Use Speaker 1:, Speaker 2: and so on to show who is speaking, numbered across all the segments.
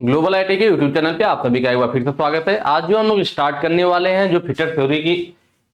Speaker 1: Global IT के YouTube channel पे आप सभी का एक बार फिर से स्वागत है। आज जो हम लोग स्टार्ट करने वाले हैं, जो फिटर थ्योरी की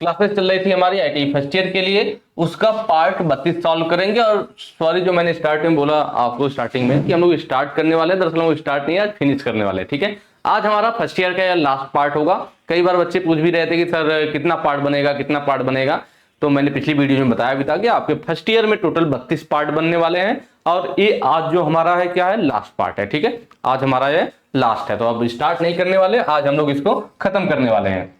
Speaker 1: क्लासेस चल रही थी हमारी आईटी फर्स्ट ईयर के लिए, उसका पार्ट 32 सॉल्व करेंगे। और सॉरी, जो मैंने स्टार्ट में बोला आपको स्टार्टिंग में कि हम लोग स्टार्ट करने वाले हैं, दरअसल हम लोग स्टार्ट नहीं, आज फिनिश करने वाले हैं। ठीक है, आज हमारा फर्स्ट ईयर का लास्ट पार्ट होगा। कई बार बच्चे पूछ भी रहे थे कि सर कितना पार्ट बनेगा, कितना पार्ट बनेगा। तो मैंने पिछली वीडियो में बताया भी था कि आपके फर्स्ट ईयर में टोटल 32 पार्ट बनने वाले हैं, और ये आज जो हमारा है क्या है, लास्ट पार्ट है। ठीक है, आज हमारा ये लास्ट है, तो अब स्टार्ट नहीं करने वाले, आज हम लोग इसको खत्म करने वाले हैं।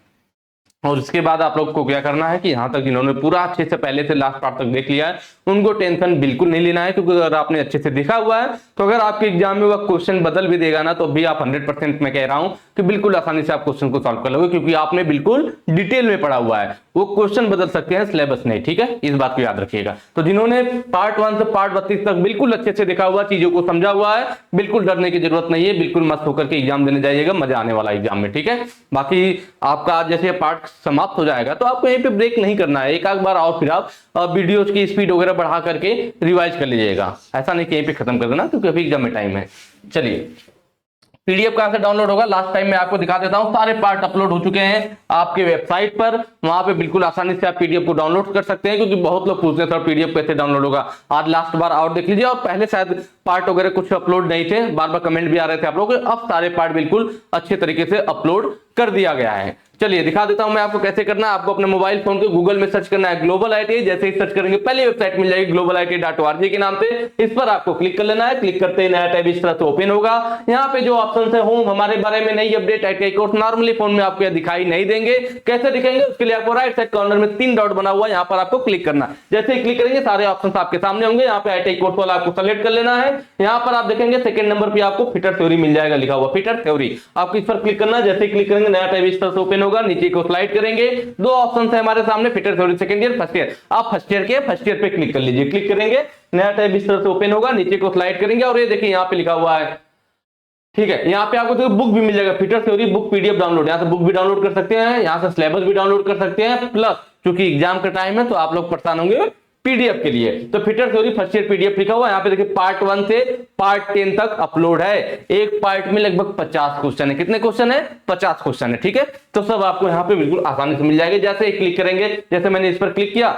Speaker 1: और उसके बाद आप लोग को क्या करना है कि यहां तक जिन्होंने पूरा अच्छे से पहले से लास्ट पार्ट तक देख लिया है, उनको टेंशन बिल्कुल नहीं लेना है, क्योंकि अगर आपने अच्छे से देखा हुआ है तो अगर आपके एग्जाम में वह क्वेश्चन बदल भी देगा ना, तो भी आप 100% मैं कह रहा हूं कि बिल्कुल आसानी से आप क्वेश्चन को सॉल्व कर लोगे, क्योंकि आपने बिल्कुल डिटेल में पढ़ा हुआ है। वो क्वेश्चन बदल सकते हैं, सिलेबस नहीं। ठीक है, इस बात को याद रखिएगा। तो जिन्होंने पार्ट 1 से पार्ट 32 तक बिल्कुल अच्छे से देखा हुआ, चीजों को समझा हुआ है, बिल्कुल डरने की जरूरत नहीं है, बिल्कुल मस्त होकर के एग्जाम देने जाइएगा, मजा आने वाला एग्जाम में। ठीक है, बाकी आपका आज जैसे पार्ट समाप्त हो जाएगा तो आपको यहीं पे ब्रेक नहीं करना है, एक आध बार और फिर आप वीडियोस की स्पीड वगैरह बढ़ा करके रिवाइज कर लीजिएगा। ऐसा नहीं कि यहीं पे खत्म कर देना, क्योंकि अभी एग्जाम में टाइम है। चलिए, पीडीएफ कहां से डाउनलोड होगा, लास्ट टाइम मैं आपको दिखा देता हूं। सारे पार्ट अपलोड हो चुके हैं आपके वेबसाइट पर, वहां पे बिल्कुल आसानी से आप पीडीएफ को डाउनलोड कर सकते हैं, क्योंकि बहुत लोग पूछते हैं सर पीडीएफ कैसे डाउनलोड होगा। आज लास्ट बार और देख लीजिए, और पहले शायद पार्ट वगैरह कुछ अपलोड नहीं थे, बार बार कमेंट भी आ रहे थे आप लोग, अब सारे पार्ट बिल्कुल अच्छे तरीके से अपलोड कर दिया गया है। चलिए दिखा देता हूं मैं आपको कैसे करना है। आपको अपने मोबाइल फोन को गूगल में सर्च करना है ग्लोबल आईटी। जैसे ही सर्च करेंगे पहले वेबसाइट मिल जाएगी globalit.org के नाम से, इस पर आपको क्लिक कर लेना है। क्लिक करते ही नया टैब इस तरह से ओपन होगा। यहाँ पे जो ऑप्शन है होम, हमारे बारे में नई update IT course, normally phone में आपको दिखाई नहीं देंगे। कैसे दिखेंगे उसके लिए आपको राइट साइड कॉर्नर में 3 डॉट बना हुआ है, यहाँ पर आपको क्लिक करना है। जैसे ही क्लिक करेंगे सारे ऑप्शन आपके सामने होंगे। यहाँ पे आईटी कोर्स वाला आपको सेलेक्ट कर लेना है। यहाँ पर आप देखेंगे सेकंड नंबर पे आपको फिटर थ्योरी मिल जाएगा, लिखा हुआ फिटर थ्योरी। आपको इस पर क्लिक करना है। जैसे क्लिक करेंगे नया टैब इस तरह से ओपन होगा, नीचे को स्लाइड करेंगे। 2 ऑप्शन है हमारे सामने, fitter theory second year, first year. आप फर्स्ट ईयर के फर्स्ट ईयर पे क्लिक कर लीजिए। क्लिक करेंगे नया टैब इस तरह से ओपन होगा, नीचे को स्लाइड करेंगे और ये देखिए यहाँ पे लिखा हुआ है। ठीक है, यहाँ पे आपको बुक भी मिल जाएगा, fitter theory book PDF download. यहाँ से बुक भी डाउनलोड कर सकते हैं, यहाँ से सिलेबस भी डाउनलोड कर सकते हैं। प्लस क्योंकि एग्जाम का टाइम है तो आप लोग परेशान होंगे पीडीएफ के लिए, तो fitter theory first year PDF लिखा हुआ है। यहाँ पे देखिए पार्ट 1 से पार्ट 10 तक अपलोड है। एक पार्ट में लगभग 50 क्वेश्चन है। कितने क्वेश्चन है? 50 क्वेश्चन है। ठीक है, तो सब आपको यहाँ पे बिल्कुल आसानी से मिल जाएंगे। जैसे ही क्लिक करेंगे, जैसे मैंने इस पर क्लिक किया,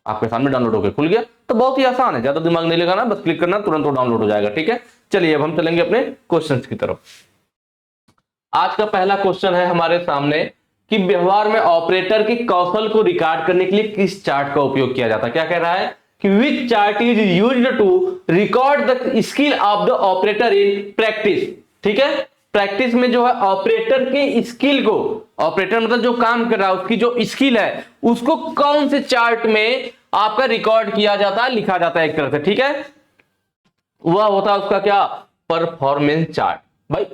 Speaker 1: आपके सामने डाउनलोड होकर खुल गया। तो बहुत ही आसान है, ज्यादा दिमाग नहीं लगाना, बस क्लिक करना, तुरंत वो डाउनलोड हो जाएगा। ठीक है, चलिए अब हम चलेंगे अपने क्वेश्चन की तरफ। आज का पहला क्वेश्चन है हमारे सामने कि व्यवहार में ऑपरेटर के कौशल को रिकॉर्ड करने के लिए किस चार्ट का उपयोग किया जाता है। क्या कह रहा है कि which chart is used to record the skill of the operator in practice. ठीक है, प्रैक्टिस में जो है ऑपरेटर के स्किल को, ऑपरेटर मतलब जो काम कर रहा है उसकी जो स्किल है, उसको कौन से चार्ट में आपका रिकॉर्ड किया जाता है, लिखा जाता है एक तरह से। ठीक है, वह होता है उसका क्या, परफॉर्मेंस चार्ट। भाई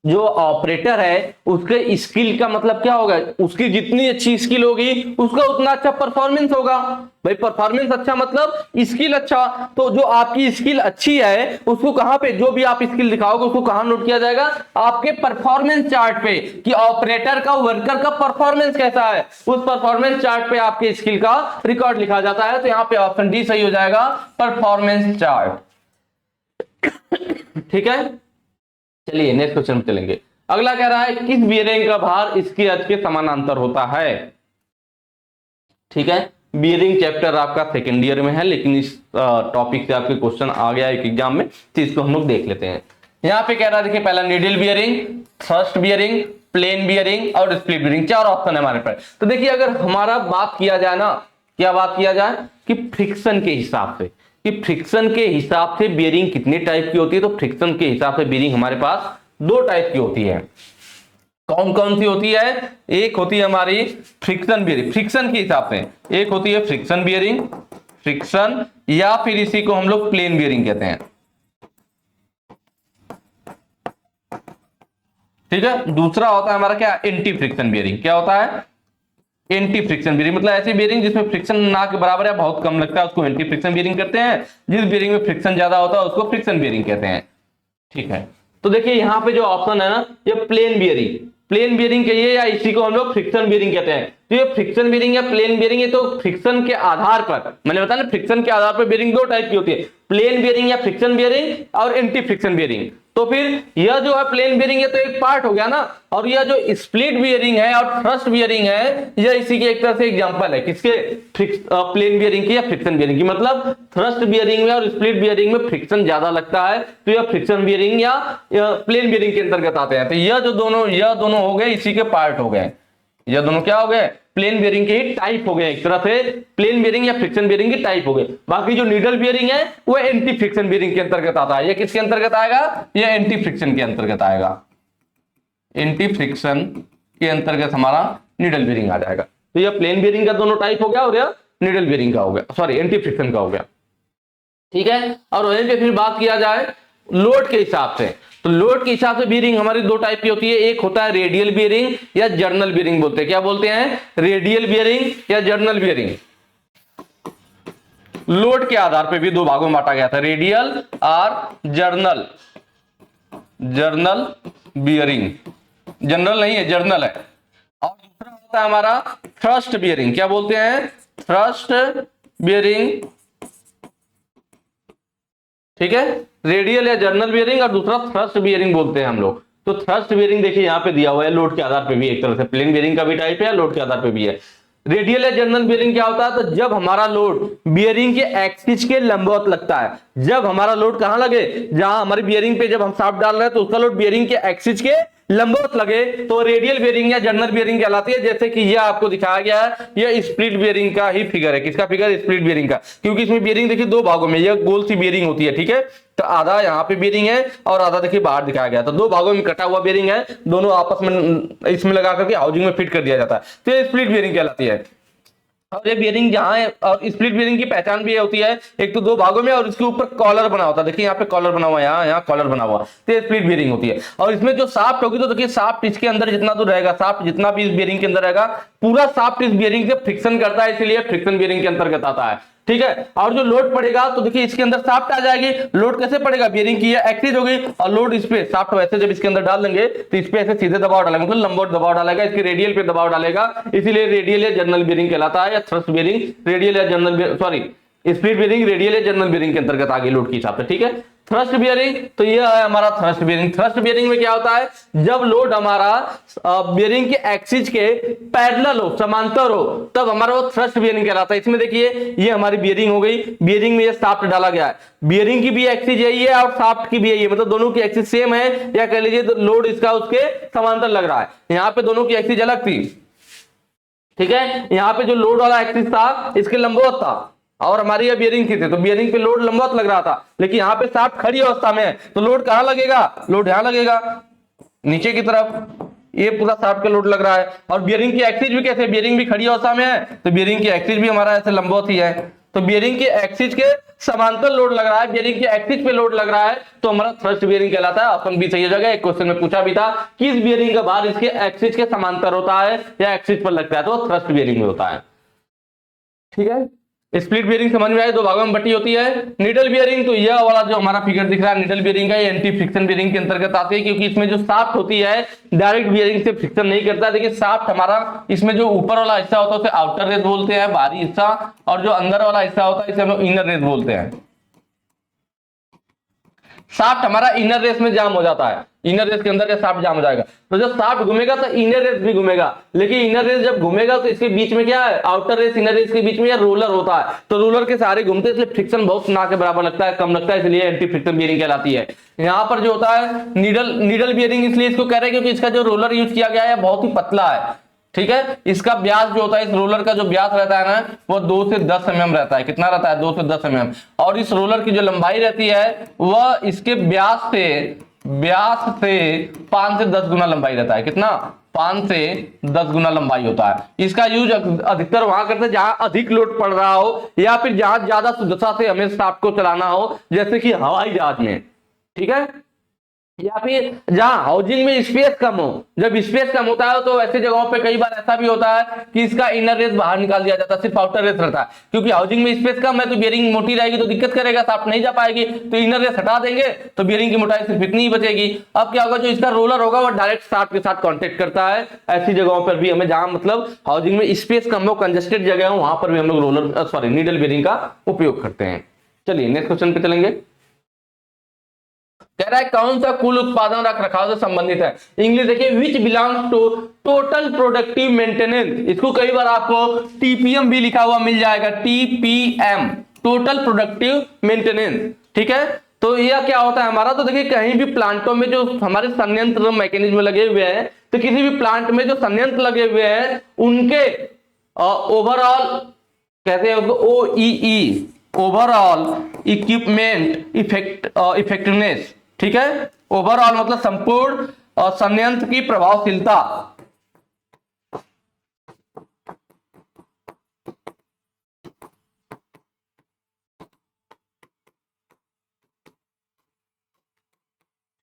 Speaker 1: जो ऑपरेटर है उसके स्किल का मतलब क्या होगा, उसकी जितनी अच्छी स्किल होगी उसका उतना अच्छा परफॉर्मेंस होगा। भाई परफॉर्मेंस अच्छा मतलब स्किल अच्छा, तो जो आपकी स्किल अच्छी है उसको कहां पे, जो भी आप स्किल दिखाओगे उसको कहां नोट किया जाएगा, आपके परफॉर्मेंस चार्ट पे, कि ऑपरेटर का, वर्कर का परफॉर्मेंस कैसा है, उस परफॉर्मेंस चार्ट पे आपके स्किल का रिकॉर्ड लिखा जाता है। तो यहां पे ऑप्शन डी सही हो जाएगा, परफॉर्मेंस चार्ट। ठीक है, चलिए नेक्स्ट क्वेश्चन में चलेंगे। अगला कह रहा है किस बियरिंग का भार इसके अक्ष के समानांतर होता है। ठीक है, बियरिंग चैप्टर आपका सेकेंड ईयर में है, लेकिन इस टॉपिक से आपके क्वेश्चन आ गया एक एग्जाम में, तो इसको हम लोग देख लेते हैं। यहां पे कह रहा है, देखिए पहला needle bearing, thrust bearing, plain bearing और स्प्लिट बियरिंग, 4 ऑप्शन है हमारे पास। तो देखिए अगर हमारा बात किया जाए ना, क्या बात किया जाए कि फ्रिक्शन के हिसाब से, कि फ्रिक्शन के हिसाब से बियरिंग कितने टाइप की होती है, तो फ्रिक्शन के हिसाब से बियरिंग हमारे पास 2 टाइप की होती है। कौन कौन सी होती है? एक होती है हमारी फ्रिक्शन बियरिंग, फ्रिक्शन के हिसाब से एक होती है फ्रिक्शन बियरिंग, फ्रिक्शन, या फिर इसी को हम लोग प्लेन बियरिंग कहते हैं। ठीक है, दूसरा होता है हमारा क्या, एंटी फ्रिक्शन बियरिंग। क्या होता है? एंटी फ्रिक्शन बियरिंग, मतलब ऐसी बियरिंग जिसमें फ्रिक्शन ना के बराबर है, बहुत कम लगता है, उसको एंटी फ्रिक्शन बियरिंग कहते हैं। जिस बियरिंग में फ्रिक्शन ज्यादा होता है उसको फ्रिक्शन बियरिंग कहते हैं। ठीक है, तो देखिए यहाँ पे जो ऑप्शन है ना, ये प्लेन बियरिंग, प्लेन बियरिंग कहिए या इसी को हम लोग फ्रिक्शन बियरिंग कहते हैं। तो ये फ्रिक्शन बियरिंग या प्लेन बियरिंग, ये तो फ्रिक्शन के आधार पर, मैंने बताया ना फ्रिक्शन के आधार पर बियरिंग 2 टाइप की होती है, प्लेन बियरिंग या फ्रिक्शन बियरिंग और एंटी फ्रिक्शन बियरिंग। तो फिर यह जो है प्लेन बियरिंग, ये तो एक पार्ट हो गया ना, और यह जो स्प्लिट बियरिंग है और थ्रस्ट बियरिंग है, यह इसी के एक तरह से एग्जांपल है, किसके, प्लेन बियरिंग की या फ्रिक्शन बियरिंग की। मतलब थ्रस्ट बियरिंग में और स्प्लिट बियरिंग में फ्रिक्शन ज्यादा लगता है, तो यह फ्रिक्शन बियरिंग या प्लेन बियरिंग के अंतर्गत आते हैं। तो यह दोनों हो गए इसी के पार्ट हो गए, यह दोनों क्या हो गए, प्लेन बियरिंग के ही टाइप हो गए, एक तरह से प्लेन बियरिंग या फ्रिक्शन बियरिंग की टाइप हो गए। बाकी जो नीडल बियरिंग है वो एंटी फ्रिक्शन बियरिंग के अंतर्गत आता है। ये किसके अंतर्गत आएगा, ये एंटी फ्रिक्शन के अंतर्गत आएगा, एंटी फ्रिक्शन के अंतर्गत हमारा नीडल बियरिंग आ जाएगा। तो यह प्लेन बियरिंग का दोनों टाइप हो गया और यह नीडल बियरिंग का हो गया, सॉरी एंटी फ्रिक्शन का हो गया, ठीक है। और वहीं पे फिर बात किया जाए लोड के हिसाब से, तो लोड के हिसाब से बियरिंग हमारी दो टाइप की होती है, एक होता है रेडियल बियरिंग या जर्नल बियरिंग बोलते हैं। क्या बोलते हैं, रेडियल बियरिंग या जर्नल बियरिंग। लोड के आधार पे भी दो भागों में बांटा गया था, रेडियल और जर्नल, जर्नल बियरिंग, जनरल नहीं है जर्नल है। और दूसरा होता है हमारा थ्रस्ट बियरिंग। क्या बोलते हैं, थ्रस्ट बियरिंग, ठीक है, रेडियल या जर्नल बियरिंग और दूसरा थ्रस्ट बियरिंग बोलते हैं हम लोग। तो थ्रस्ट बियरिंग देखिए यहां पे दिया हुआ है, लोड के आधार पे भी एक तरह से प्लेन बियरिंग का भी टाइप है, लोड के आधार पे भी है। रेडियल या जर्नल बियरिंग क्या होता है, तो जब हमारा लोड बियरिंग के एक्सिस के लंबवत लगता है, जब हमारा लोड कहां लगे, जहां हमारी बियरिंग पे जब हम शाफ्ट डाल रहे हैं तो उसका लोड बियरिंग के एक्सिस के लंबवत लगे, तो रेडियल बियरिंग या जर्नल बियरिंग कहलाती है। जैसे कि यह आपको दिखाया गया है, यह स्प्लिट बियरिंग का ही फिगर है। किसका फिगर, स्प्लिट बियरिंग का, क्योंकि इसमें बियरिंग देखिए दो भागों में, यह गोल सी बियरिंग होती है, ठीक है। तो आधा यहाँ पे बियरिंग है और आधा देखिए बाहर दिखाया गया, तो दो भागों में कटा हुआ बियरिंग है, दोनों आपस में इसमें लगा करके हाउसिंग में फिट कर दिया जाता है, तो ये स्प्लिट बियरिंग कहलाती है। और ये बियरिंग जहां है, और स्प्लिट बियरिंग की पहचान भी ये होती है, एक तो दो भागों में और इसके ऊपर कॉलर बना होता है, देखिए यहाँ पे कॉलर बना हुआ है, यहाँ कॉलर बना हुआ, तो ये स्प्लिट बियरिंग होती है। और इसमें जो शाफ्ट होगी, तो देखिए शाफ्ट इसके अंदर जितना तो रहेगा, शाफ्ट जितना भी इस बियरिंग के अंदर रहेगा, पूरा शाफ्ट इस बियरिंग से फ्रिक्शन करता है, इसलिए फ्रिक्शन बियरिंग के अंतर्गत आता है, ठीक है। और जो लोड पड़ेगा, तो देखिए इसके अंदर शाफ्ट आ जाएगी, लोड कैसे पड़ेगा, बियरिंग की एक्सिस होगी और लोड इस पे शाफ्ट वैसे जब इसके अंदर डाल देंगे तो इस पे ऐसे सीधे दबाव डालेंगे, मतलब लंबवत दबाव डालेगा, इसके रेडियल पे दबाव डालेगा, इसीलिए रेडियल या जर्नल बियरिंग कहलाता है, या थ्रस्ट बियरिंग रेडियल या journal, sorry split bearing radial या जर्नल बियरिंग के अंतर्गत आ गई लोड के हिसाब से, ठीक है। थ्रस्ट बियरिंग, तो यह है हमारा थ्रस्ट बियरिंग। थ्रस्ट बियरिंग में क्या होता है, जब लोड हमारा बियरिंग के एक्सिस के पैरेलल हो, समांतर हो, तब हमारा वो थ्रस्ट बियरिंग कहलाता है। इसमें देखिए ये हमारी बियरिंग हो गई, बियरिंग में ये शाफ्ट डाला गया है, बियरिंग की भी एक्सिस यही है और शाफ्ट की भी यही है, मतलब दोनों की एक्सिस सेम है, या कह लीजिए तो लोड इसका उसके समांतर लग रहा है। यहाँ पे दोनों की एक्सिस अलग थी, ठीक है, यहाँ पे जो लोड वाला एक्सिस था इसके लंबवत था, और हमारी यह बियरिंग थी, तो बियरिंग पे लोड लंबवत लग रहा था, लेकिन यहाँ पे शाफ्ट खड़ी अवस्था में है, तो लोड कहां लगेगा, लोड यहां लगेगा नीचे की तरफ, ये पूरा शाफ्ट का लोड लग रहा है। और बियरिंग की एक्सिस भी कैसे, बियरिंग भी खड़ी अवस्था में है, तो बियरिंग की एक्सिस भी हमारा ऐसे लंबवत ही है, तो बियरिंग की एक्सिस के समांतर लोड लग रहा है, बियरिंग की एक्सिस पे लोड लग रहा है, तो हमारा थ्रस्ट बियरिंग कहलाता है। ऑप्शन बी सही हो जाएगा। एक क्वेश्चन में पूछा भी था किस बियरिंग का भार इसके एक्सिस के समांतर होता है या एक्सिस पर लगता है, तो थ्रस्ट बियरिंग में होता है, ठीक है। स्प्लिट बियरिंग समझ में आए, दो भागों में बटी होती है। नीडल बियरिंग, तो यह वाला जो हमारा फिगर दिख रहा है नीडल बियरिंग का, ये एंटी फ्रिक्शन बियरिंग के अंतर्गत आती है, क्योंकि इसमें जो शाफ्ट होती है डायरेक्ट बियरिंग से फ्रिक्शन नहीं करता है। देखिए शाफ्ट हमारा, इसमें जो ऊपर वाला हिस्सा होता है उसे आउटर रेस बोलते हैं, बाहरी हिस्सा, और जो अंदर वाला हिस्सा होता है इसे हम लोग इनर रेस बोलते हैं। शाफ्ट हमारा इनर रेस में जाम हो जाता है, इनर रेस के अंदर शाफ्ट जाम हो जाएगा, तो जब शाफ्ट घूमेगा तो इनर रेस भी घूमेगा, लेकिन इनर रेस जब घूमेगा तो इसके बीच में क्या है, आउटर रेस इनर रेस के बीच में रोलर होता है, तो रोलर के सहारे घूमते, इसलिए फ्रिक्शन बहुत ना के बराबर लगता है, कम लगता है, इसलिए एंटी फ्रिक्शन बियरिंग कहलाती है। यहाँ पर जो होता है नीडल बियरिंग, इसलिए इसको कह रहे हैं क्योंकि इसका जो रोलर यूज किया गया है बहुत ही पतला है, ठीक है। इसका व्यास जो होता है, इस रोलर का जो व्यास रहता है ना, वो 2 से 10 mm रहता है। कितना रहता है, 2 से 10 mm। और इस रोलर की जो लंबाई रहती है वह इसके व्यास से 5 से 10 गुना लंबाई रहता है। कितना, 5 से 10 गुना लंबाई होता है। इसका यूज अधिकतर वहां करते हैं जहां अधिक लोड पड़ रहा हो, या फिर जहां ज्यादा शुद्धता से हमें शाफ्ट को चलाना हो, जैसे कि हवाई जहाज में, ठीक है, या फिर जहां हाउसिंग में स्पेस कम हो। जब स्पेस कम होता है तो ऐसी जगहों पे कई बार ऐसा भी होता है कि इसका इनर रेस बाहर निकाल दिया जाता है, सिर्फ आउटर रेस रहता है, क्योंकि हाउसिंग में स्पेस कम है तो बियरिंग मोटी रहेगी तो दिक्कत करेगा, शाफ्ट नहीं जा पाएगी, तो इनर रेस हटा देंगे तो बियरिंग की मोटाई सिर्फ इतनी ही बचेगी। अब क्या होगा, जो इसका रोलर होगा वो डायरेक्ट शाफ्ट के साथ कॉन्टेक्ट करता है। ऐसी जगहों पर भी हमें, जहां मतलब हाउसिंग में स्पेस कम हो, कंजेस्टेड जगह हो, वहां पर भी हम लोग रोलर सॉरी नीडल बियरिंग का उपयोग करते हैं। चलिए नेक्स्ट क्वेश्चन पे चलेंगे। कह रहा है कौन सा कुल उत्पादन रख रखाव से संबंधित है। इंग्लिश देखिए, which belongs to total productive maintenance. इसको कई बार आपको टीपीएम भी लिखा हुआ मिल जाएगा, टीपीएम, टोटल प्रोडक्टिव मेंटेनेंस। ठीक है, तो यह क्या होता है हमारा, तो देखिए कहीं भी प्लांटों में जो हमारे संयंत्र मैकेनिज्म लगे हुए हैं, तो किसी भी प्लांट में जो संयंत्र लगे हुए हैं उनके ओवरऑल कहते हैं उसको ओईई, ओवरऑल इक्विपमेंट इफेक्टिवनेस। ठीक है, ओवरऑल मतलब संपूर्ण संयंत्र की प्रभावशीलता।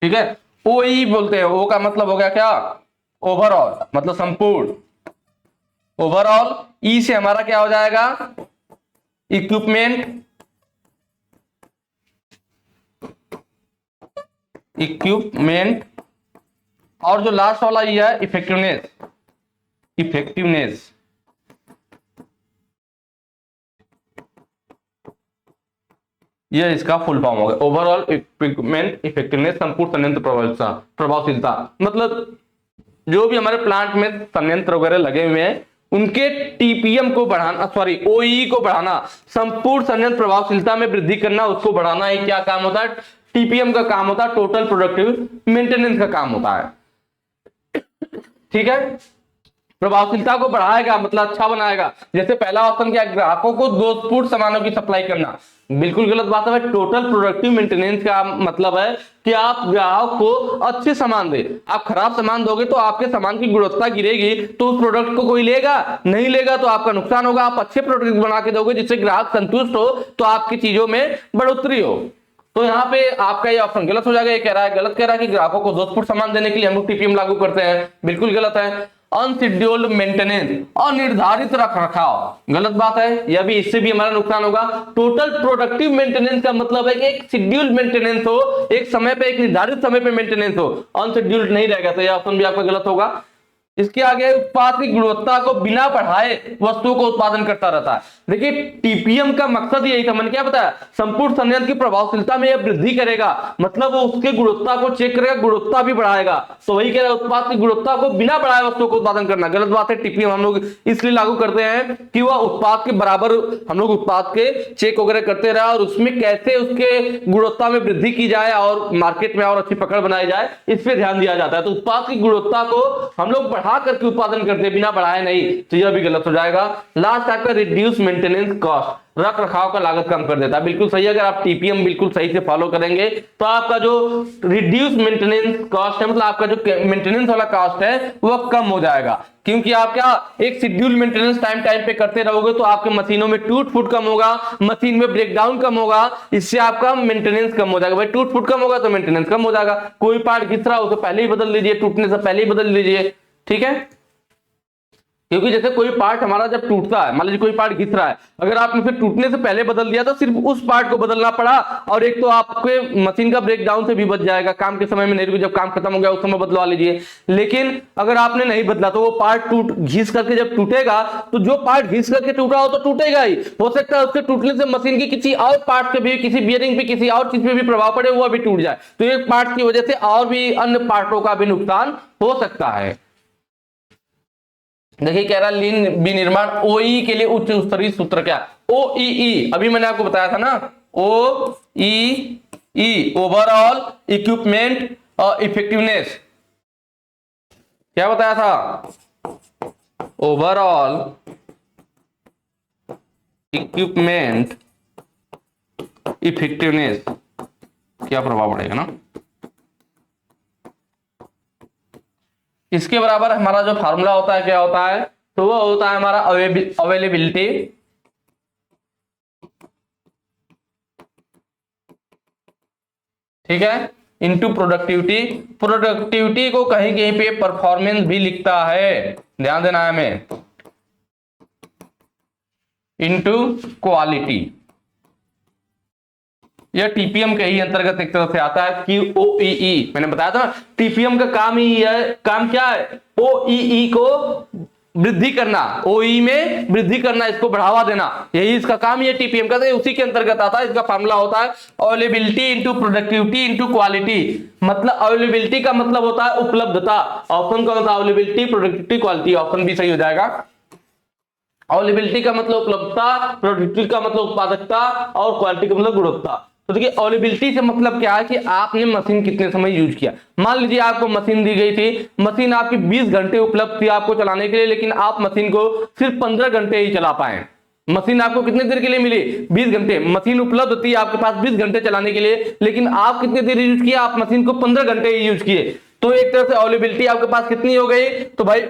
Speaker 1: ठीक है, ओई बोलते हैं, ओ का मतलब हो गया क्या, ओवरऑल मतलब संपूर्ण। ओवरऑल, ई से हमारा क्या हो जाएगा, इक्विपमेंट, इक्विपमेंट, और जो लास्ट वाला ये है इफेक्टिवनेस, इफेक्टिवनेस। ये इसका फुल फॉर्म हो गया, ओवरऑल इक्विपमेंट इफेक्टिवनेस, संपूर्ण संयंत्र प्रभावशीलता। मतलब जो भी हमारे प्लांट में संयंत्र वगैरह लगे हुए हैं उनके टीपीएम को बढ़ाना, सॉरी ओई को बढ़ाना, संपूर्ण संयंत्र प्रभावशीलता में वृद्धि करना, उसको बढ़ाना, ये क्या काम होता है, टीपीएम का काम होता है, टोटल प्रोडक्टिव मेंटेनेंस का काम होता है। ठीक है, प्रभावशीलता को बढ़ाएगा मतलब अच्छा बनाएगा। जैसे पहला ऑप्शन क्या, ग्राहकों को दोषपूर्ण सामानों की सप्लाई करना, बिल्कुल गलत बात है। टोटल प्रोडक्टिव मेंटेनेंस का मतलब है कि आप ग्राहक को अच्छे सामान दे। आप खराब सामान दोगे तो आपके सामान की गुणवत्ता गिरेगी, तो उस प्रोडक्ट को कोई लेगा नहीं, लेगा तो आपका नुकसान होगा। आप अच्छे प्रोडक्ट बना के दोगे जिससे ग्राहक संतुष्ट हो, तो आपकी चीजों में बढ़ोतरी हो। तो यहाँ पे आपका ये ऑप्शन गलत हो जाएगा। ये कह रहा है, गलत कह रहा है कि ग्राहकों को दोषपूर्ण सामान देने के लिए हम लोग टीपीएम लागू करते हैं, बिल्कुल गलत है। अनशेड्यूल्ड मेंटेनेंस, अनिर्धारित रख रखाव, गलत बात है, यह भी, इससे भी हमारा नुकसान होगा। टोटल प्रोडक्टिव मेंटेनेंस का मतलब है कि एक शेड्यूल्ड मेंटेनेंस हो, एक समय पे, एक निर्धारित समय पे मेंटेनेंस हो, अनशेड्यूल्ड नहीं रहेगा, तो यह ऑप्शन भी आपका गलत होगा। इसके आगे, उत्पाद की गुणवत्ता को बिना बढ़ाए वस्तुओं को उत्पादन करता रहता है। देखिए टीपीएम का मकसद यही था, मैंने क्या बताया, संपूर्ण संयंत्र की प्रभावशीलता में यह वृद्धि करेगा, मतलब वो उसके गुणवत्ता को चेक करेगा, गुणवत्ता भी बढ़ाएगा। तो वही कह रहा है, उत्पाद की गुणवत्ता को बिना बढ़ाए वस्तुओं को उत्पादन करना, गलत बात है। टीपीएम हम लोग इसलिए लागू करते हैं कि वह उत्पाद के बराबर, हम लोग उत्पाद के चेक वगैरह करते रहे और उसमें कैसे उसके गुणवत्ता में वृद्धि की जाए और मार्केट में और अच्छी पकड़ बनाई जाए, इस पर ध्यान दिया जाता है। तो उत्पाद की गुणवत्ता को हम लोग बढ़ा करके उत्पादन करते, बिना बढ़ाए नहीं, तो यह भी गलत हो जाएगा। लास्ट आपका रिड्यूस मेंटेनेंस कॉस्ट, रख रखाव का लागत कम कर देता है, बिल्कुल सही है। अगर आप टीपीएम बिल्कुल सही से फॉलो करेंगे तो आपका जो रिड्यूस मेंटेनेंस कॉस्ट है, मतलब आपका जो मेंटेनेंस वाला कॉस्ट है वह कम हो जाएगा, क्योंकि आप क्या, एक शेड्यूल मेंटेनेंस टाइम टाइम पे करते रहोगे तो आपके मशीनों में टूट फूट कम होगा, मशीन में ब्रेकडाउन कम होगा, इससे आपका मेंटेनेंस कम हो जाएगा। भाई टूट फूट कम होगा तो मेंटेनेंस कम हो जाएगा। कोई पार्ट घिस रहा हो तो पहले ही बदल लीजिए, टूटने से पहले ही बदल लीजिए। ठीक है, क्योंकि जैसे कोई पार्ट हमारा जब टूटता है, मान लीजिए कोई पार्ट घिस रहा है, अगर आपने फिर टूटने से पहले बदल दिया तो सिर्फ उस पार्ट को बदलना पड़ा, और एक तो आपके मशीन का ब्रेकडाउन से भी बच जाएगा, काम के समय में नहीं, जब काम खत्म हो गया उस समय बदलवा लीजिए। लेकिन अगर आपने नहीं बदला तो वो पार्ट घिस करके जब टूटेगा, तो जो पार्ट घिस करके टूटा हो तो टूटेगा ही, हो सकता है उसके टूटने से मशीन की किसी और पार्ट पे भी, किसी बियरिंग पे, किसी और चीज पे भी प्रभाव पड़े, वो भी टूट जाए, तो एक पार्ट की वजह से और भी अन्य पार्टों का भी नुकसान हो सकता है। देखिए कह रहा लीन विनिर्माण ओई के लिए उच्च स्तरीय सूत्र क्या, ओईई, अभी मैंने आपको बताया था ना, ओईई, ओवरऑल इक्विपमेंट इफेक्टिवनेस। क्या बताया था, ओवरऑल इक्विपमेंट इफेक्टिवनेस, क्या प्रभाव पड़ेगा ना। इसके बराबर हमारा जो फार्मूला होता है क्या होता है, तो वो होता है हमारा अवेलेबिलिटी ठीक है इनटू प्रोडक्टिविटी। प्रोडक्टिविटी को कहीं कहीं पे परफॉर्मेंस भी लिखता है, ध्यान देना है हमें, इनटू क्वालिटी। यह टीपीएम के ही अंतर्गत एक तरह से आता है कि ओईई, मैंने बताया था ना टीपीएम का काम ही है, काम क्या है, ओईई को वृद्धि करना, ओई में वृद्धि करना, इसको बढ़ावा देना, यही इसका काम, ये टीपीएम का उसी के अंतर्गत आता है। इसका फार्मूला होता है availability into productivity into quality. मतलब अवेलेबिलिटी का मतलब होता है उपलब्धता, ऑप्शन का होता है अवेलेबिलिटी प्रोडक्टिविटी क्वालिटी, ऑप्शन भी सही हो जाएगा। अवेलेबिलिटी का मतलब उपलब्धता, प्रोडक्टिविटी का मतलब उत्पादकता और क्वालिटी का मतलब गुणवत्ता। तो देखिए अवेलेबिलिटी से मतलब क्या है कि आपने मशीन कितने समय यूज किया। मान लीजिए आपको मशीन दी गई थी, मशीन आपकी 20 घंटे उपलब्ध थी आपको चलाने के लिए, लेकिन आप मशीन को सिर्फ 15 घंटे ही चला पाए। मशीन आपको कितने देर के लिए मिली? 20 घंटे। मशीन उपलब्ध थी आपके पास 20 घंटे चलाने के लिए, लेकिन आप कितने देर यूज किया? आप मशीन को 15 घंटे ही यूज किए। तो एक तरह से अवेलेबिलिटी आपके पास कितनी हो गई? तो भाई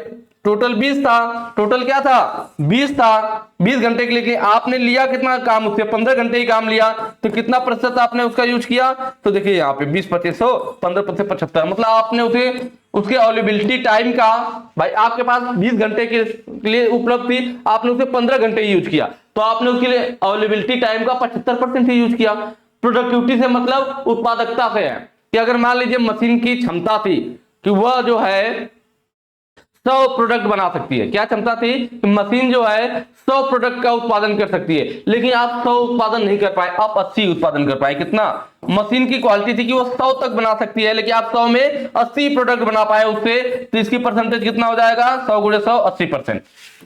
Speaker 1: टोटल 20 था, टोटल क्या था? 20 था 20 घंटे के लिए। आपने लिया कितना काम उससे? 15 घंटे ही काम लिया, तो कितना प्रतिशत आपने उसका यूज किया? तो देखिए यहाँ पे 20 25 100 15 75, मतलब आपने उसे उसके अवेलेबिलिटी टाइम का, भाई आपके पास 20 घंटे के लिए उपलब्ध थी, आपने उसे 15 घंटे ही यूज किया, तो आपने उसके लिए अवेलेबिलिटी टाइम का 75% ही यूज किया। प्रोडक्टिविटी से मतलब उत्पादकता से है कि अगर मान लीजिए मशीन की क्षमता थी कि वह जो है 100 प्रोडक्ट बना सकती है। क्या क्षमता थी? कि मशीन जो है 100 प्रोडक्ट का उत्पादन कर सकती है, लेकिन आप 100 उत्पादन नहीं कर पाए, आप 80 उत्पादन कर पाए। कितना? मशीन की क्वालिटी थी कि वो 100 तक बना सकती है, लेकिन आप 100 में 80 प्रोडक्ट बना पाए उससे, तो इसकी परसेंटेज कितना हो जाएगा? 100 गुणे 100 80%।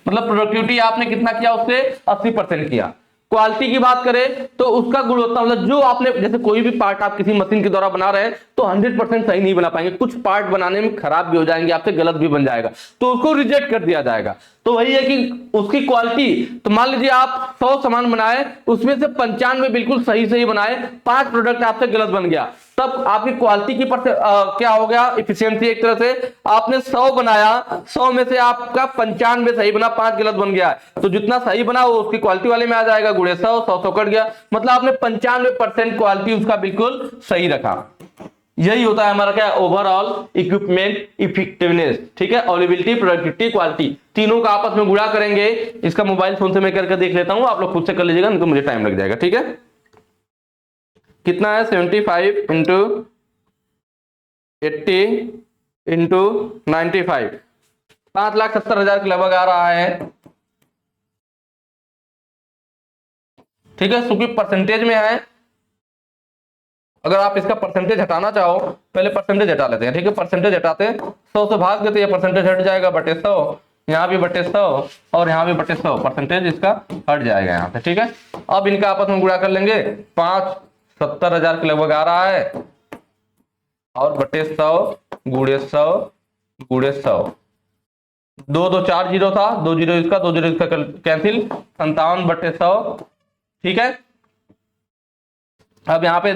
Speaker 1: मतलब प्रोडक्टिविटी आपने कितना किया? उससे 80% किया। क्वालिटी की बात करें तो उसका गुणवत्ता, मतलब जो आपने, जैसे कोई भी पार्ट आप किसी मशीन के द्वारा बना रहे हैं तो 100% सही नहीं बना पाएंगे, कुछ पार्ट बनाने में खराब भी हो जाएंगे, आपसे गलत भी बन जाएगा, तो उसको रिजेक्ट कर दिया जाएगा। तो वही है कि उसकी क्वालिटी, तो मान लीजिए आप 100 सामान बनाए, उसमें से 95 बिल्कुल सही सही बनाए, 5 प्रोडक्ट आपसे गलत बन गया, तब आपकी क्वालिटी की क्या हो गया? इफिशियंसी। एक तरह से आपने 100 बनाया, 100 में से आपका 95 सही बना, 5 गलत बन गया, तो जितना सही बना वो उसकी क्वालिटी वाले में आ जाएगा, गुणे 100 100 कट गया, मतलब आपने 95% क्वालिटी उसका बिल्कुल सही रखा। यही होता है हमारा क्या? Overall equipment effectiveness. ठीक है, अवेलेबिलिटी प्रोडक्टिविटी क्वालिटी, तीनों का आपस में गुणा करेंगे। इसका मोबाइल फोन से मैं करके देख लेता हूं, आप लोग खुद से कर लीजिएगा, नहीं तो मुझे टाइम लग जाएगा। ठीक है, कितना है? 75 इंटू 80 इंटू 95, 5,70,000 के लगभग आ रहा है। ठीक है, क्योंकि परसेंटेज में है, अगर आप इसका परसेंटेज हटाना चाहो, पहले परसेंटेज हटा लेते हैं। ठीक है, परसेंटेज हटाते हैं, 100 से भाग देते हैं, परसेंटेज हट जाएगा, बटे 100, यहाँ भी बटे 100 और यहाँ भी बटे 100, परसेंटेज इसका हट जाएगा यहाँ से। ठीक है, अब इनका आपस में गुणा कर लेंगे, 5,70,000 के लगभग आ रहा है, और बटे 100 गुणे 100 गुणे 100, 2 2 4 जीरो था, 2 जीरो इसका, 2 जीरो इसका कैंसिल, 57 बटे 100। ठीक है, अब यहाँ पे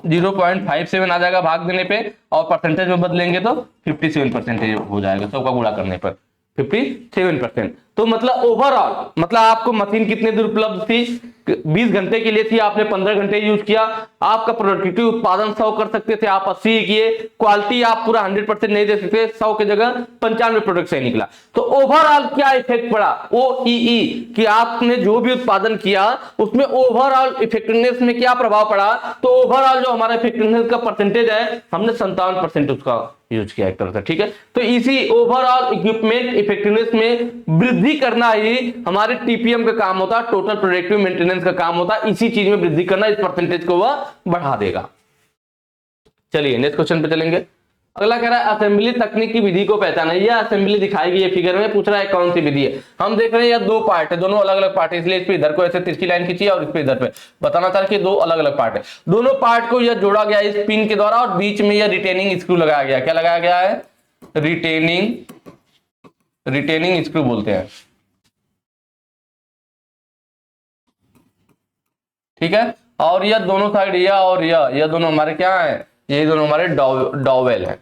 Speaker 1: 0.57 आ जाएगा भाग देने पे, और परसेंटेज में बदलेंगे तो 57% हो जाएगा, 100 का गुणा करने पर 57%। तो मतलब ओवरऑल, मतलब आपको मशीन कितने देर उपलब्ध थी? 20 घंटे के लिए थी, आपने 15 घंटे यूज किया। आपका प्रोडक्टिविटी उत्पादन 100 कर सकते थे, आप 80 किए। क्वालिटी आप पूरा 100% नहीं दे सकते, 100 की जगह 95 प्रोडक्ट सही निकला। तो ओवरऑल क्या इफेक्ट पड़ा? OEE, कि आपने जो भी उत्पादन किया उसमें ओवरऑल इफेक्टिवनेस में क्या प्रभाव पड़ा? तो ओवरऑल जो हमारा इफेक्टिवनेस का परसेंटेज है, हमने 57% उसका यूज किया एक तरह से। ठीक है, तो इसी ओवरऑल इक्विपमेंट इफेक्टिवनेस में वृद्धि करना ही हमारे टीपीएम का काम होता है, टोटल प्रोडक्टिव मेंटेनेंस का काम होता है। इसी चीज में वृद्धि करना, इस परसेंटेज को वह बढ़ा देगा। चलिए नेक्स्ट क्वेश्चन पे चलेंगे। अगला कह रहा है असेंबली तकनीक की विधि को पहचाना। यह असेंबली दिखाएगी, ये फिगर में पूछ रहा है कौन सी विधि है। हम देख रहे हैं यह 2 पार्ट है, दोनों अलग अलग पार्ट है, इसलिए इस पे इधर को ऐसे तिरछी लाइन खींची और इस पे इधर पे बताना चाह रहे 2 अलग अलग पार्ट है। दोनों पार्ट को यह जोड़ा गया इस पिन के द्वारा, और बीच में यह रिटेनिंग स्क्रू लगाया गया। क्या लगाया गया है? रिटेनिंग स्क्रू बोलते हैं। ठीक है, और यह दोनों साइड, यह और यह दोनों हमारे क्या है? ये दोनों हमारे डॉवेल है।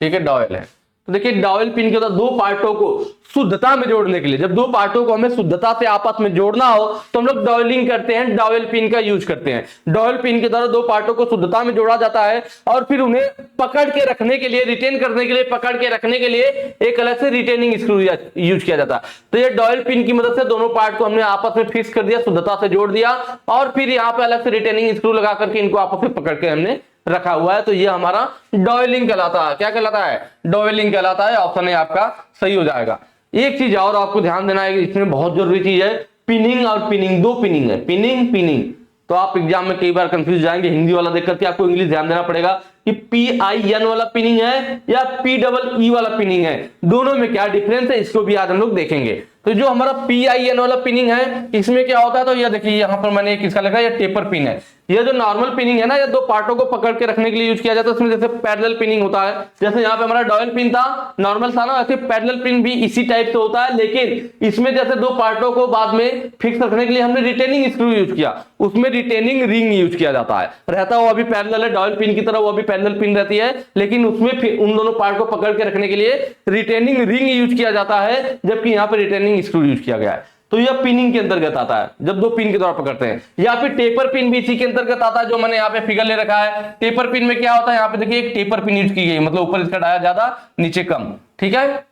Speaker 1: ठीक है, डॉयल है। तो देखिए डॉयल पिन के अंदर 2 पार्टों को शुद्धता में जोड़ने के लिए, जब 2 पार्टों को हमें शुद्धता से आपस में जोड़ना हो तो हम लोग डॉयलिंग करते हैं, डॉयल पिन का यूज करते हैं। डॉयल पिन के द्वारा 2 पार्टों को शुद्धता में जोड़ा जाता है, और फिर उन्हें पकड़ के रखने के लिए, रिटेन करने के लिए, पकड़ के रखने के लिए एक अलग से रिटेनिंग स्क्रू यूज किया जाता है। तो ये डॉयल पिन की मदद से दोनों पार्ट को हमने आपस में फिक्स कर दिया, शुद्धता से जोड़ दिया, और फिर यहाँ पे अलग से रिटेनिंग स्क्रू लगा करके इनको आपस में पकड़ के हमने रखा हुआ है, तो ये हमारा डॉयलिंग कहलाता है। क्या कहलाता है? डॉयलिंग कहलाता है। ऑप्शन ए आपका सही हो जाएगा। एक चीज और आपको ध्यान देना है कि इसमें बहुत जरूरी चीज है, पिनिंग और पिनिंग, दो पिनिंग है, पिनिंग पिनिंग। तो आप एग्जाम में कई बार कंफ्यूज जाएंगे, हिंदी वाला देख करके आपको इंग्लिश ध्यान देना पड़ेगा कि PIN वाला पिनिंग है या PEE वाला पिनिंग है, दोनों में क्या डिफरेंस है, इसको भी आज हम लोग देखेंगे। तो जो हमारा PIN वाला पिनिंग है, इसमें क्या होता है, तो ये देखिए यहां पर मैंने एक इसका लिखा है, ये टेपर पिन है। ये जो नॉर्मल पिनिंग है ना, ये दो पार्टों को पकड़ के रखने के लिए यूज किया जाता है। इसमें जैसे पैरेलल पिनिंग होता है, जैसे यहाँ पे हमारा डॉयल पिन था, नॉर्मल था ना, ऐसे पैरेलल पिन भी इसी टाइप से होता है, लेकिन इसमें जैसे दो पार्टों को बाद में फिक्स रखने के लिए हमने रिटेनिंग स्क्रू यूज किया, उसमें रिटेनिंग रिंग यूज किया जाता है। रहता वो अभी पैरेलल है, डॉयल पिन की तरह वो अभी पैरेलल पिन रहती है, लेकिन उसमें फिर उन दोनों पार्ट को पकड़ के रखने के लिए रिटेनिंग रिंग यूज किया जाता है, जबकि यहाँ पे रिटेनिंग स्क्रू यूज किया गया है। तो यह पिनिंग के अंतर्गत आता है, जब दो पिन के द्वारा पकड़ते हैं। या फिर टेपर पिन भी इसी के अंतर्गत आता है, जो मैंने यहाँ पे फिगर ले रखा है। टेपर पिन में क्या होता है, यहाँ पे देखिए एक टेपर पिन यूज की गई, मतलब ऊपर इसका डाया ज्यादा, नीचे कम, ठीक है।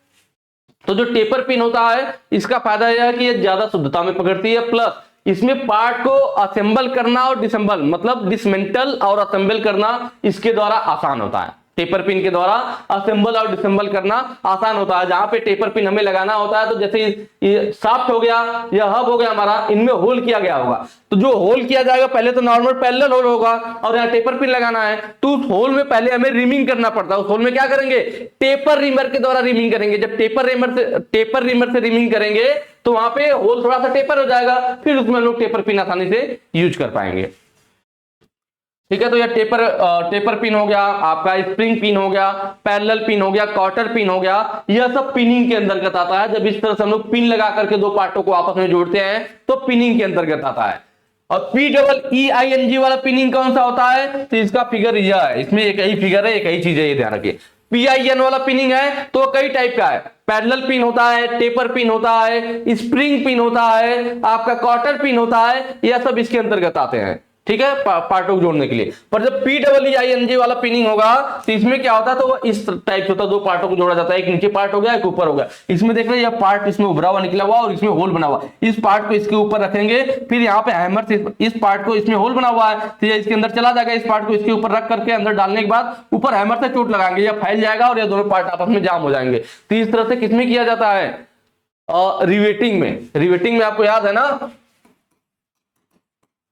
Speaker 1: तो जो टेपर पिन होता है, इसका फायदा यह है कि यह ज्यादा शुद्धता में पकड़ती है, प्लस इसमें पार्ट को असेंबल करना और डिसेंबल, मतलब डिसमेंटल और असेंबल करना इसके द्वारा आसान होता है। टेपर पिन के द्वारा असेंबल और डिसेंबल करना आसान होता है। जहां पे टेपर पिन हमें लगाना होता है, तो जैसे ये शाफ्ट हो गया या हब हो गया हमारा, इनमें होल किया गया होगा, तो जो होल किया जाएगा पहले तो नॉर्मल पैरेलल होल होगा, और यहाँ टेपर पिन लगाना है तो उस होल में पहले हमें रिमिंग करना पड़ता है। उस होल में क्या करेंगे, टेपर रिमर के द्वारा रिमिंग करेंगे। जब टेपर रिमर से रिमिंग करेंगे तो वहां पे होल थोड़ा सा टेपर हो जाएगा, फिर उसमें हम लोग टेपर पिन आसानी से यूज कर पाएंगे, ठीक है। तो यह टेपर पिन हो गया, आपका स्प्रिंग पिन हो गया, पैरेलल पिन हो गया, क्वार्टर पिन हो गया, यह सब पिनिंग के अंतर्गत आता है। जब इस तरह से हम लोग पिन लगा करके दो पार्टों को आपस में जोड़ते हैं तो पिनिंग के अंतर्गत आता है। और PEING वाला पिनिंग कौन सा होता है, तो इसका फिगर यह है, इसमें एक ही फिगर है, एक ही चीज है, ये ध्यान रखिए। PIN वाला पिनिंग है तो कई टाइप का है, पैरेलल पिन होता है, टेपर पिन होता है, स्प्रिंग पिन होता है, आपका क्वार्टर पिन होता है, यह सब इसके अंतर्गत आते हैं, ठीक है, पार्टों को जोड़ने के लिए। पर जब PEING वाला पिनिंग होगा तो इसमें क्या होता है, तो वो इस टाइप से होता है, दो पार्टों को जोड़ा जाता है, एक नीचे पार्ट हो गया, एक ऊपर हो गया। इसमें देख रहे हैं, यह पार्ट इसमें उभरा हुआ निकला हुआ और इसमें होल बना हुआ, इस पार्ट को इसके ऊपर रखेंगे, फिर यहाँ पे हैमर से इस पार्ट को, इसमें होल बना हुआ है तो ये इसके अंदर चला जाएगा, इस पार्ट को इसके ऊपर रख करके अंदर डालने के बाद ऊपर हैमर से चोट लगाएंगे, यह फैल जाएगा और ये दोनों पार्ट आपस में जाम हो जाएंगे। तो इस तरह से किसमें किया जाता है, रिवेटिंग में। रिवेटिंग में आपको याद है ना,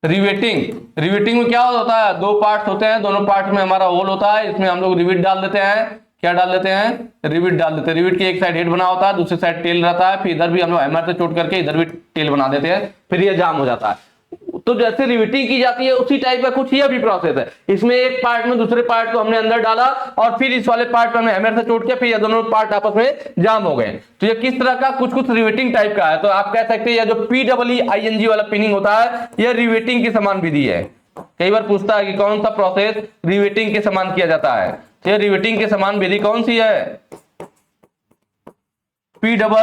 Speaker 1: रिवेटिंग में क्या होता है, दो पार्ट्स होते हैं, दोनों पार्ट में हमारा होल होता है, इसमें हम लोग रिविट डाल देते हैं। क्या डाल देते हैं, रिविट डाल देते हैं। रिविट की एक साइड हेड बना होता है, दूसरी साइड टेल रहता है, फिर इधर भी हम लोग हैमर से चोट करके इधर भी टेल बना देते हैं, फिर ये जाम हो जाता है। तो जैसे रिविटिंग की जाती है उसी टाइप का कुछ ये भी प्रोसेस है। इसमें एक पार्ट में दूसरे पार्ट को हमने अंदर डाला और फिर इस वाले पार्ट पे हमने हैमर से चोट किया, फिर ये दोनों पार्ट आपस में जाम हो गए। तो ये किस तरह का, कुछ रिवेटिंग टाइप का है। तो आप कह सकते हैं यह जो PEING वाला पिनिंग होता है, यह रिवेटिंग की समान विधि है। कई बार पूछता है कि कौन सा प्रोसेस रिवेटिंग के समान किया जाता है, तो यह रिवेटिंग के समान विधि कौन सी है, PEING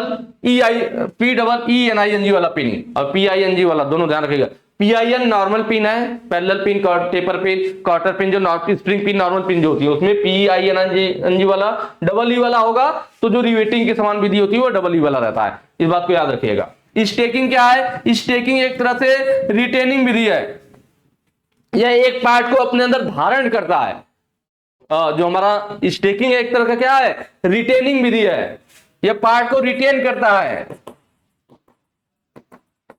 Speaker 1: वाला पिनिंग और PING वाला, दोनों ध्यान रखिएगा। PIN नॉर्मल पिन है, parallel pin, taper pin, quarter pin, जो स्प्रिंग पिन नॉर्मल पिन जो होती है, उसमें PEING वाला डबल ई वाला होगा, तो जो रिवेटिंग के समान विधि होती है वो डबल ई वाला रहता है। इस बात को याद रखिएगा। स्टेकिंग क्या है, स्टेकिंग एक तरह से रिटेनिंग विधि है, यह एक पार्ट को अपने अंदर धारण करता है। जो हमारा स्टेकिंग एक तरह का क्या है, रिटेनिंग विधि है, यह पार्ट को रिटेन करता है,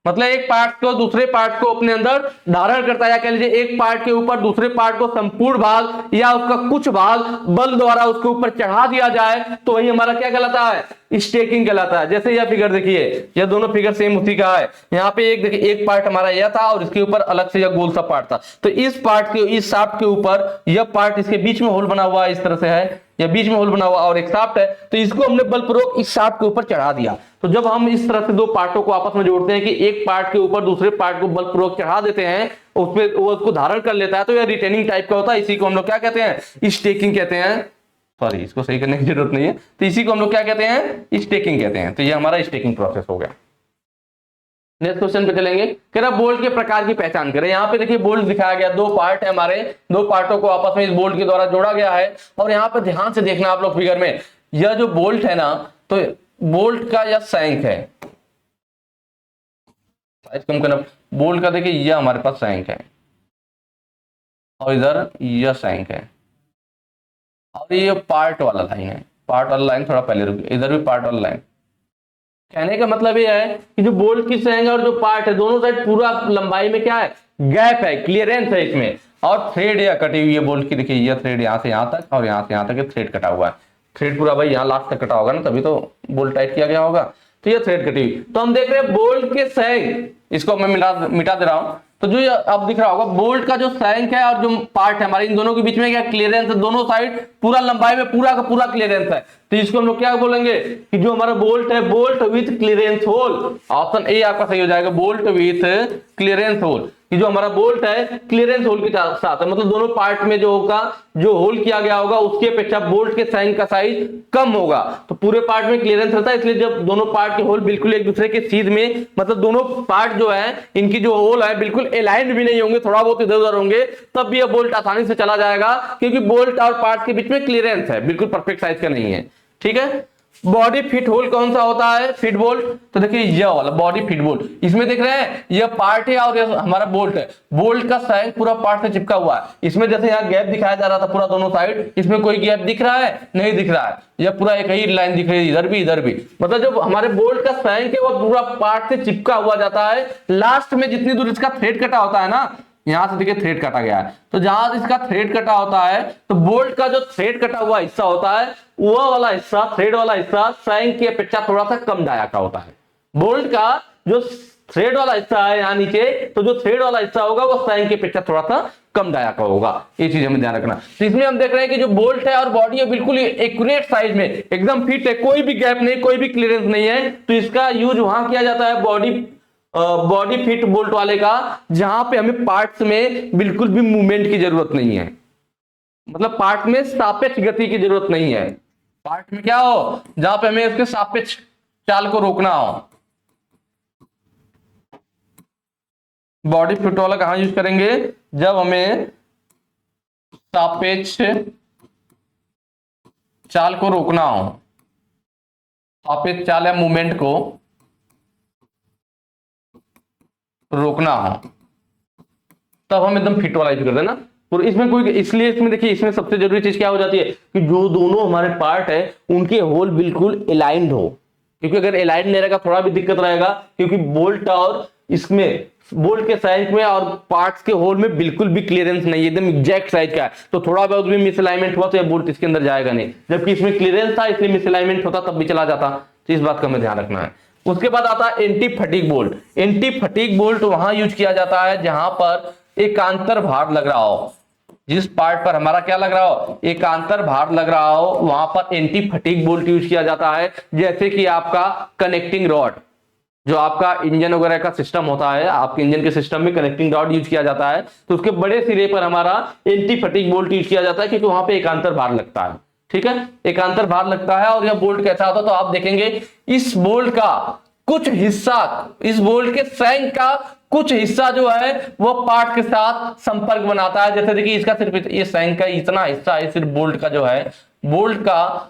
Speaker 1: मतलब एक पार्ट को दूसरे पार्ट को अपने अंदर धारण करता है, या कह लीजिए एक पार्ट के ऊपर दूसरे पार्ट को संपूर्ण भाग या उसका कुछ भाग बल द्वारा उसके ऊपर चढ़ा दिया जाए, तो वही हमारा क्या कहलाता है, स्टेकिंग कहलाता है। जैसे यह फिगर देखिए, यह दोनों फिगर सेम उसी का है। यहाँ पे एक देखिए, एक पार्ट हमारा यह था और इसके ऊपर अलग से यह गोल सा पार्ट था, तो इस पार्ट के, इस शाफ्ट के ऊपर यह पार्ट, इसके बीच में होल बना हुआ है, इस तरह से है, या बीच में होल बना हुआ और एक शाफ्ट है, तो इसको हमने बलपूर्वक इस शाफ्ट के ऊपर चढ़ा दिया। तो जब हम इस तरह से दो पार्टों को आपस में जोड़ते हैं कि एक पार्ट के ऊपर दूसरे पार्ट को बलपूर्वक चढ़ा देते हैं, उसमें वो उसको धारण कर लेता है, तो यह रिटेनिंग टाइप का होता है। इसी को हम लोग क्या कहते हैं, स्टेकिंग कहते हैं। सॉरी, इसको सही करने की जरूरत नहीं है, तो इसी को हम लोग क्या कहते हैं, स्टेकिंग कहते हैं। तो ये हमारा स्टेकिंग प्रोसेस हो गया। नेक्स्ट क्वेश्चन पे चलेंगे, कह रहा बोल्ट के प्रकार की पहचान करें। यहाँ पे देखिए बोल्ट दिखाया गया, दो पार्ट है हमारे, दो पार्टों को आपस में इस बोल्ट के द्वारा जोड़ा गया है। और यहाँ पे ध्यान से देखना आप लोग फिगर में, यह जो बोल्ट है ना, तो बोल्ट का यह सैंक है, साइज कम करना, बोल्ट का देखिए यह हमारे पास सैंक है, और इधर यह सैंक है, और ये पार्ट वाला लाइन है। पार्ट वाला लाइन थोड़ा पहले रुकिए, इधर भी पार्ट वाला लाइन। कहने का मतलब ये है कि जो बोल्ट की सैंक और जो पार्ट है दोनों साइड पूरा लंबाई में क्या है, गैप है, क्लियरेंस है इसमें। और थ्रेड यह कटी हुई है बोल्ट की, देखिए यह थ्रेड यहाँ से यहाँ तक और यहाँ से यहाँ तक थ्रेड कटा हुआ है। थ्रेड पूरा भाई यहाँ लास्ट तक कटा होगा ना, तभी तो बोल्ट टाइट किया गया होगा। तो ये थ्रेड कटी हुई, तो हम देख रहे हैं बोल्ट के सैंक, इसको मैं मिटा दे रहा हूं। तो जो अब दिख रहा होगा बोल्ट का जो सैंक है और जो पार्ट है हमारे, इन दोनों के बीच में क्या क्लियरेंस है, दोनों साइड पूरा लंबाई में पूरा का पूरा क्लियरेंस है। तो इसको हम लोग क्या बोलेंगे कि जो हमारा बोल्ट है, bolt with clearance hole. Option A आपका सही हो जाएगा, बोल्ट विथ क्लियरेंस होल। कि जो हमारा बोल्ट है क्लियरेंस होल के साथ है, मतलब दोनों पार्ट में जो होगा, जो होल किया गया होगा उसकी अपेक्षा बोल्ट के सैंक का साइज कम होगा। तो पूरे पार्ट में क्लियरेंस रहता है, इसलिए जब दोनों पार्ट के होल बिल्कुल एक दूसरे के सीध में, मतलब दोनों पार्ट जो है इनकी जो होल है बिल्कुल अलाइंड भी नहीं होंगे, थोड़ा बहुत इधर उधर होंगे, तब भी यह बोल्ट आसानी से चला जाएगा, क्योंकि बोल्ट और पार्ट के बीच में क्लियरेंस है, बिल्कुल परफेक्ट साइज का नहीं है। ठीक है, बॉडी फिट होल कौन सा होता है, फिट बोल्ट। तो देखिए यह वाला बॉडी फिट बोल्ट, इसमें देख रहे हैं यह पार्ट है और यह हमारा बोल्ट है। बोल्ट का सैंक पूरा पार्ट से चिपका हुआ है, इसमें जैसे यहाँ गैप दिखाया जा रहा था पूरा दोनों साइड, इसमें कोई गैप दिख रहा है, नहीं दिख रहा है, यह पूरा एक ही लाइन दिख रही है, इधर भी इधर भी। मतलब जब हमारे बोल्ट का सैंक है वह पूरा पार्ट से चिपका हुआ जाता है, लास्ट में जितनी दूर इसका थ्रेड कटा होता है ना, यहां से देखिए थ्रेड काटा गया है, तो जहां इसका थ्रेड कटा होता है, तो बोल्ट का जो थ्रेड कटा हुआ हिस्सा होता है, वह वाला हिस्सा, थ्रेड वाला हिस्सा सैंक की अपेक्षा थोड़ा सा कम डाया का होता है। बोल्ट का जो थ्रेड वाला हिस्सा है यहाँ नीचे, तो जो थ्रेड वाला हिस्सा होगा वो सैंक की अपेक्षा थोड़ा सा कम डाया का होगा, ये चीज हमें ध्यान रखना। तो इसमें हम देख रहे हैं कि जो बोल्ट है और बॉडी है बिल्कुल एक्यूरेट साइज में एकदम फिट है, कोई भी गैप नहीं, कोई भी क्लियरेंस नहीं है। तो इसका यूज वहां किया जाता है बॉडी फिट बोल्ट वाले का, जहां पे हमें पार्ट्स में बिल्कुल भी मूवमेंट की जरूरत नहीं है, मतलब पार्ट में सापेक्ष गति की जरूरत नहीं है। पार्ट में क्या हो, जहां पे हमें उसके सापेक्ष चाल को रोकना हो। बॉडी फिट वाला कहां यूज करेंगे, जब हमें सापेक्ष चाल को रोकना हो, सापेक्ष चाल या मूवमेंट को रोकना हो, तब हम एकदम फिट वाला यूज करते हैं ना। और इसमें कोई, इसलिए इसमें देखिए, इसमें सबसे जरूरी चीज क्या हो जाती है कि जो दोनों हमारे पार्ट है उनके होल बिल्कुल अलाइंड हो, क्योंकि अगर अलाइंड नहीं रहेगा थोड़ा भी दिक्कत रहेगा, क्योंकि बोल्ट और इसमें बोल्ट के साइज में और पार्ट्स के होल में बिल्कुल भी क्लियरेंस नहीं है, एकदम एग्जैक्ट साइज का है, तो थोड़ा बहुत भी मिसअलाइनमेंट हुआ तो ये बोल्ट इसके अंदर जाएगा नहीं, जबकि इसमें क्लियरेंस था इसलिए मिसअलाइनमेंट होता तब भी चला जाता। तो इस बात का हमें ध्यान रखना है। उसके बाद आता है anti fatigue bolt. Anti fatigue bolt वहां यूज किया जाता है जहां पर एकांतर भार लग रहा हो, जिस पार्ट पर हमारा क्या लग रहा हो, एकांतर भार लग रहा हो, वहां पर एंटी फटीग बोल्ट यूज किया जाता है। जैसे कि आपका कनेक्टिंग रॉड, जो आपका इंजन वगैरह का सिस्टम होता है, आपके इंजन के सिस्टम में कनेक्टिंग रॉड यूज किया जाता है, तो उसके बड़े सिरे पर हमारा एंटी फटीग बोल्ट यूज किया जाता है, क्योंकि वहां पे एकांतर भार लगता है। ठीक है, एकांतर भार लगता है। और यह बोल्ट कैसा होता है, तो आप देखेंगे इस बोल्ट का कुछ हिस्सा, इस बोल्ट के सैंक का कुछ हिस्सा जो है वो पार्ट के साथ संपर्क बनाता है। जैसे देखिए इसका सिर्फ ये सैंक का इतना हिस्सा है, सिर्फ बोल्ट का जो है, बोल्ट का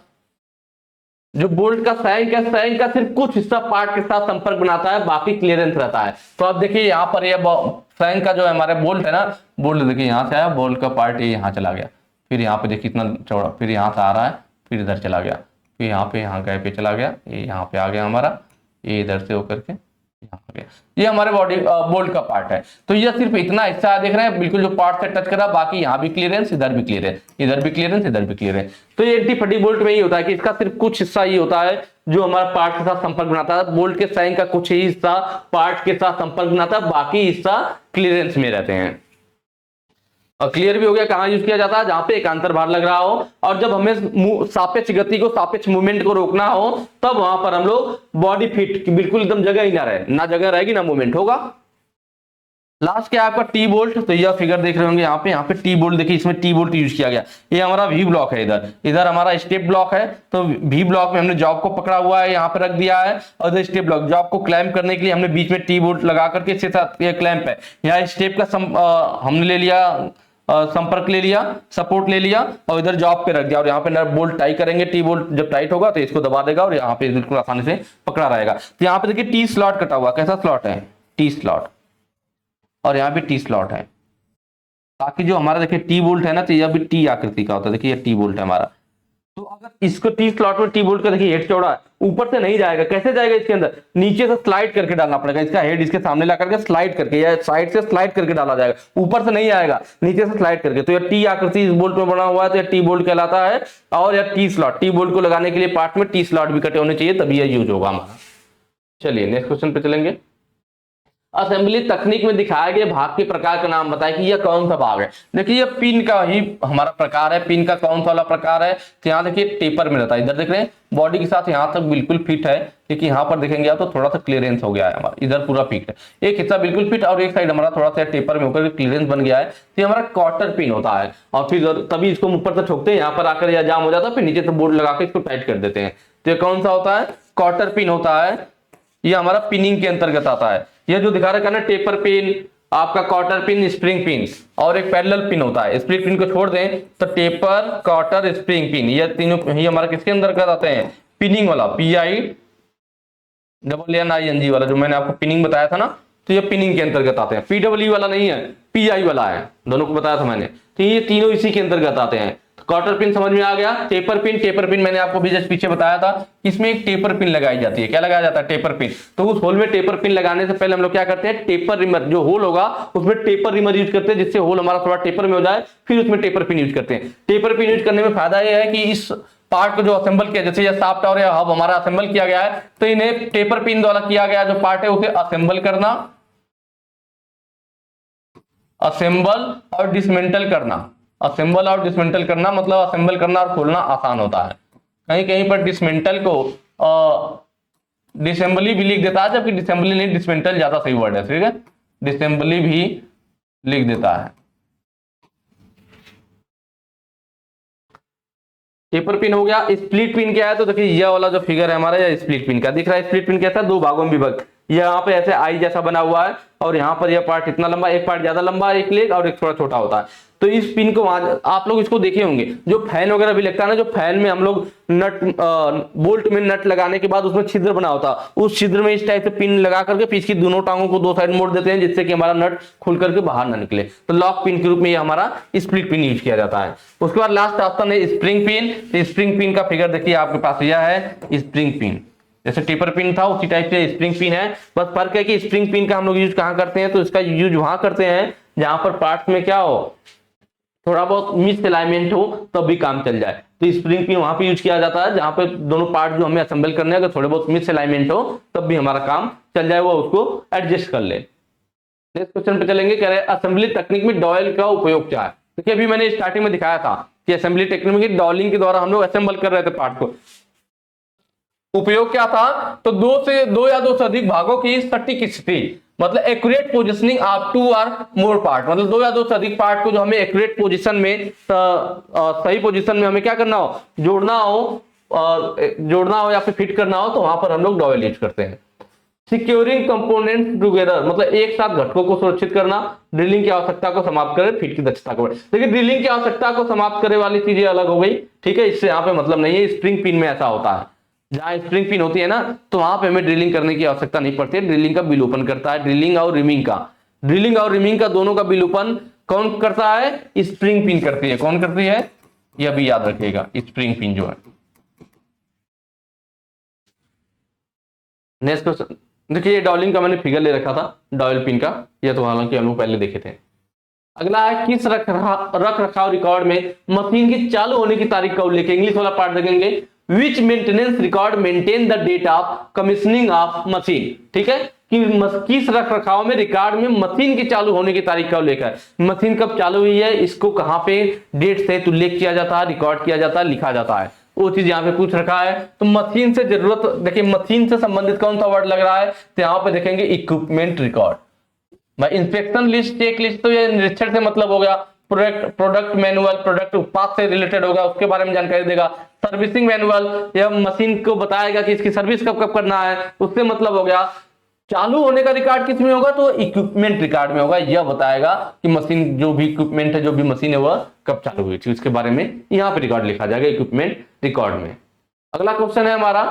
Speaker 1: जो बोल्ट का सैंक है, सैंक का सिर्फ कुछ हिस्सा पार्ट के साथ संपर्क बनाता है, बाकी क्लियरेंस रहता है। तो आप देखिए यहाँ पर ये सैंक का जो है हमारे बोल्ट है ना, बोल्ट देखिए यहाँ से आया, बोल्ट का पार्ट ये यहाँ चला गया, फिर यहाँ पे देखिए इतना चौड़ा, फिर यहाँ से आ रहा है, फिर इधर चला गया, फिर यहाँ पे यहाँ गए पे चला गया, ये यहाँ पे आ गया हमारा, ये इधर से होकर के यहाँ आ गया, ये हमारे बॉडी बोल्ट का पार्ट है। तो ये सिर्फ इतना हिस्सा देख रहे हैं बिल्कुल जो पार्ट से टच कर रहा है, बाकी यहाँ भी क्लियरेंस, इधर भी क्लियरेंस, इधर भी क्लियरेंस, इधर भी क्लियरेंस। तो ये एंटी फटीग बोल्ट में ही होता है कि इसका सिर्फ कुछ हिस्सा ही होता है जो हमारा पार्ट के साथ संपर्क बनाता है, बोल्ट के सैंक का कुछ ही हिस्सा पार्ट के साथ संपर्क बनाता है, बाकी हिस्सा क्लियरेंस में रहते हैं। और क्लियर भी हो गया कहां यूज किया जाता है, जहां पे एकांतर भार लग रहा हो, और जब हमें सापेक्ष गति को, सापेक्ष मूवमेंट को रोकना हो, तब वहां पर हम लोग बॉडी फिट, बिल्कुल एकदम जगह ही ना रहे, ना जगह रहेगी ना मूवमेंट होगा। लास्ट क्या आपका टी बोल्ट। तो यह फिगर देख रहे होंगे यहाँ पे टी बोल्ट देखिए, इसमें टी बोल्ट यूज किया गया। ये हमारा वी ब्लॉक है, इधर हमारा स्टेप ब्लॉक है, तो वी ब्लॉक में हमने जॉब को पकड़ा हुआ है, यहाँ पे रख दिया है, और इधर स्टेप ब्लॉक, जॉब को क्लैंप करने के लिए हमने बीच में टी बोल्ट लगा करके इसके साथ ये क्लैंप है, यहाँ स्टेप का हमने ले लिया, संपर्क ले लिया, सपोर्ट ले लिया, और इधर जॉब पे रख दिया, और यहाँ पे बोल्ट टाइट करेंगे, टी बोल्ट जब टाइट होगा तो इसको दबा देगा और यहाँ पे बिल्कुल आसानी से पकड़ा रहेगा। तो यहाँ पे देखिए टी स्लॉट कटा हुआ, कैसा स्लॉट है, टी स्लॉट, और यहाँ पे टी स्लॉट है, ताकि जो हमारा देखिए टी बोल्ट है ना, तो यह भी टी आकृति का होता है। देखिए ये टी बोल्ट है हमारा, तो अगर इसको टी स्लॉट में टी बोल्ट का देखिए हेड चौड़ा है, ऊपर से नहीं जाएगा, कैसे जाएगा इसके अंदर, नीचे से स्लाइड करके डालना पड़ेगा। इसका हेड इसके सामने ला करके स्लाइड करके या साइड से स्लाइड करके डाला जाएगा, ऊपर से नहीं आएगा, नीचे से स्लाइड करके। तो यह टी आकृति इस बोल्ट में बना हुआ है, तो यह टी बोल्ट कहलाता है। और यह टी स्लॉट, टी बोल्ट को लगाने के लिए पार्ट में टी स्लॉट भी कटे होने चाहिए, तभी यह यूज होगा हमारा। चलिए नेक्स्ट क्वेश्चन पे चलेंगे। असेंबली तकनीक में दिखाए गए भाग के प्रकार का नाम बताएं कि यह कौन सा भाग है। देखिए ये पिन का ही हमारा प्रकार है। पिन का कौन सा वाला प्रकार है, तो यहाँ देखिए टेपर में रहता है। इधर देख रहे हैं बॉडी के साथ यहाँ तक बिल्कुल फिट है, क्योंकि यहाँ पर देखेंगे आप तो थोड़ा सा क्लियरेंस हो गया है हमारा, इधर पूरा फिट है, एक हिस्सा बिल्कुल फिट और एक साइड हमारा थोड़ा सा टेपर में होकर क्लियरेंस बन गया है। तो हमारा क्वार्टर पिन होता है, और फिर तभी इसको ऊपर से ठोकते हैं, यहाँ पर आकर यह जाम हो जाता है, फिर नीचे से बोर्ड लगा के इसको टाइट कर देते हैं। तो ये कौन सा होता है, क्वार्टर पिन होता है। ये हमारा पिनिंग के अंतर्गत आता है। ये जो दिखा रखा है ना, टेपर पिन, आपका क्वार्टर पिन, स्प्रिंग पिन और एक पैरेलल पिन होता है। स्प्रिंग पिन को छोड़ दें तो टेपर, क्वार्टर, स्प्रिंग पिन, ये तीनों ही हमारा किसके अंतर्गत आते हैं, पिनिंग वाला, PINNING वाला जो मैंने आपको पिनिंग बताया था ना, तो ये पिनिंग के अंतर्गत आते हैं। PW वाला नहीं है, PI वाला है, दोनों को बताया था मैंने। तो ये तीनों इसी के अंतर्गत आते हैं। क्वार्टर पिन समझ में आ गया। टेपर पिन, टेपर पिन मैंने आपको भी जस्ट पीछे बताया था, इसमें एक टेपर पिन लगाई जाती है। क्या लगाया जाता है, टेपर पिन। तो उस होल में टेपर पिन लगाने से पहले हम लोग क्या करते हैं, टेपर रिमर, जो होल होगा उसमें टेपर रिमर यूज करते हैं, जिससे होल हमारा थोड़ा टेपर में हो जाए, फिर उसमें टेपर पिन यूज करते हैं। टेपर पिन यूज करने में फायदा यह है कि इस पार्ट को जो असेंबल किया, जैसे ये शाफ्ट और हब हमारा असेंबल किया गया है, तो इन्हें टेपर पिन द्वारा किया गया जो पार्ट है उसे असेंबल करना, असेंबल और डिसमेंटल करना। असेंबल और डिसमेंटल करना मतलब असेंबल करना और खोलना आसान होता है। कहीं कहीं पर डिसमेंटल को डिसेंबली भी लिख देता है, जबकि डिसेंबली नहीं, डिसमेंटल ज्यादा सही वर्ड है, ठीक है, डिसेंबली भी लिख देता है। टेपर पिन हो गया। स्प्लिट पिन क्या है, तो देखिए यह वाला जो फिगर है हमारा, यह स्प्लिट पिन का दिख रहा है। स्प्लिट पिन कैसा है, दो भागों में विभक्त। यहाँ पे ऐसे आई जैसा बना हुआ है, और यहाँ पर यह पार्ट इतना लंबा, एक पार्ट ज्यादा लंबा है, एक लेग और एक थोड़ा छोटा होता है। तो इस पिन को आप लोग इसको देखे होंगे, जो फैन वगैरह भी लगता है ना, जो फैन में हम लोग नट बोल्ट में नट लगाने के बाद उसमें छिद्र बना होता है, उस छिद्र में इस टाइप से पिन लगा करके पीछे की दोनों टांगों को दो साइड मोड़ देते हैं, जिससे कि हमारा नट खुल करके बाहर ना निकले। तो लॉक पिन के रूप में ये हमारा स्प्लिट पिन यूज किया जाता है। उसके बाद लास्ट ऑप्शन है स्प्रिंग पिन। तो स्प्रिंग पिन का फिगर देखिए आपके पास यह है स्प्रिंग पिन, जैसे टेपर पिन था उसी टाइप से स्प्रिंग पिन है। बस फर्क है कि स्प्रिंग पिन का हम लोग यूज कहां करते हैं, तो इसका यूज वहां करते हैं जहां पर पार्ट्स में क्या हो, थोड़ा बहुत मिस अलाइनमेंट हो, तब भी काम चल जाए। तो स्प्रिंग पिन वहां पे यूज किया जाता है जहां पे दोनों पार्ट जो हमें असेंबल करने हैं, अगर थोड़े बहुत मिस अलाइनमेंट हो तब भी हमारा काम चल जाए, वो उसको एडजस्ट कर ले। नेक्स्ट क्वेश्चन पे चलेंगे, कह रहे हैं असेंबली तकनीक में डॉयल का उपयोग क्या है। देखिए अभी मैंने स्टार्टिंग में दिखाया था कि असेंबली टेक्निक में डॉलिंग के द्वारा हम लोग असेंबल कर रहे थे पार्ट को। उपयोग क्या था, तो दो या दो से अधिक भागों की सटीक स्थिति, मतलब एक्यूरेट पोजिशनिंग ऑफ टू और मोर पार्ट, मतलब दो या दो से अधिक पार्ट को जो हमें एक्यूरेट पोजीशन में, सही पोजीशन में हमें क्या करना हो, जोड़ना हो या फिर फिट करना हो, तो वहां पर हम लोग डॉयल यूज करते हैं। सिक्योरिंग कंपोनेंट्स टुगेदर, मतलब एक साथ घटकों को सुरक्षित करना, ड्रिलिंग की आवश्यकता को समाप्त करे, फिट की दक्षता को बढ़े। देखिए ड्रिलिंग की आवश्यकता को समाप्त करे वाली चीजें अलग हो गई, ठीक है, इससे यहाँ पे मतलब नहीं है। स्प्रिंग पिन में ऐसा होता है, जहां स्प्रिंग पिन होती है ना, तो वहां पे हमें ड्रिलिंग करने की आवश्यकता नहीं पड़ती है। ड्रिलिंग का विलोपन करता है, ड्रिलिंग और रिमिंग का दोनों का विलोपन कौन करता है, स्प्रिंग पिन करती है। कौन करती है, यह भी याद रखिएगा, स्प्रिंग पिन जो है। नेक्स्ट क्वेश्चन देखिए, डॉलिंग का मैंने फिगर ले रखा था, डॉयल पिन का, यह तो हालांकि हम लोग पहले देखे थे। अगला है किस रख रखाव रिकॉर्ड में मशीन की चालू होने की तारीख का उल्लेख। इंग्लिश वाला पार्ट देखेंगे, which maintenance record maintain the date of commissioning of machine, ठीक है, कि किस रख रखाव में रिकॉर्ड में मशीन के चालू होने की तारीख का उल्लेख है। मशीन कब चालू हुई है, इसको कहां पे डेट से उल्लेख किया जाता है, रिकॉर्ड किया जाता है, लिखा जाता है, वो चीज यहाँ पे पूछ रखा है। तो मशीन से जरूरत, देखिए मशीन से संबंधित कौन सा वर्ड लग रहा है, तो यहाँ पे देखेंगे इक्विपमेंट रिकॉर्ड। भाई इंस्पेक्शन लिस्ट, चेक लिस्ट, तो ये निरीक्षण से मतलब हो गया। प्रोडक्ट मैनुअल, प्रोडक्ट उत्पाद से रिलेटेड होगा, उसके बारे में जानकारी देगा। सर्विसिंग मैनुअल, यह मशीन को बताएगा कि इसकी सर्विस कब कब करना है, उससे मतलब हो गया। चालू होने का रिकॉर्ड किस में होगा, तो इक्विपमेंट रिकॉर्ड में होगा, यह बताएगा कि मशीन जो भी इक्विपमेंट है, जो भी मशीन है वह कब चालू हुई थी, उसके बारे में यहाँ पे रिकॉर्ड लिखा जाएगा इक्विपमेंट रिकॉर्ड में। अगला क्वेश्चन है हमारा,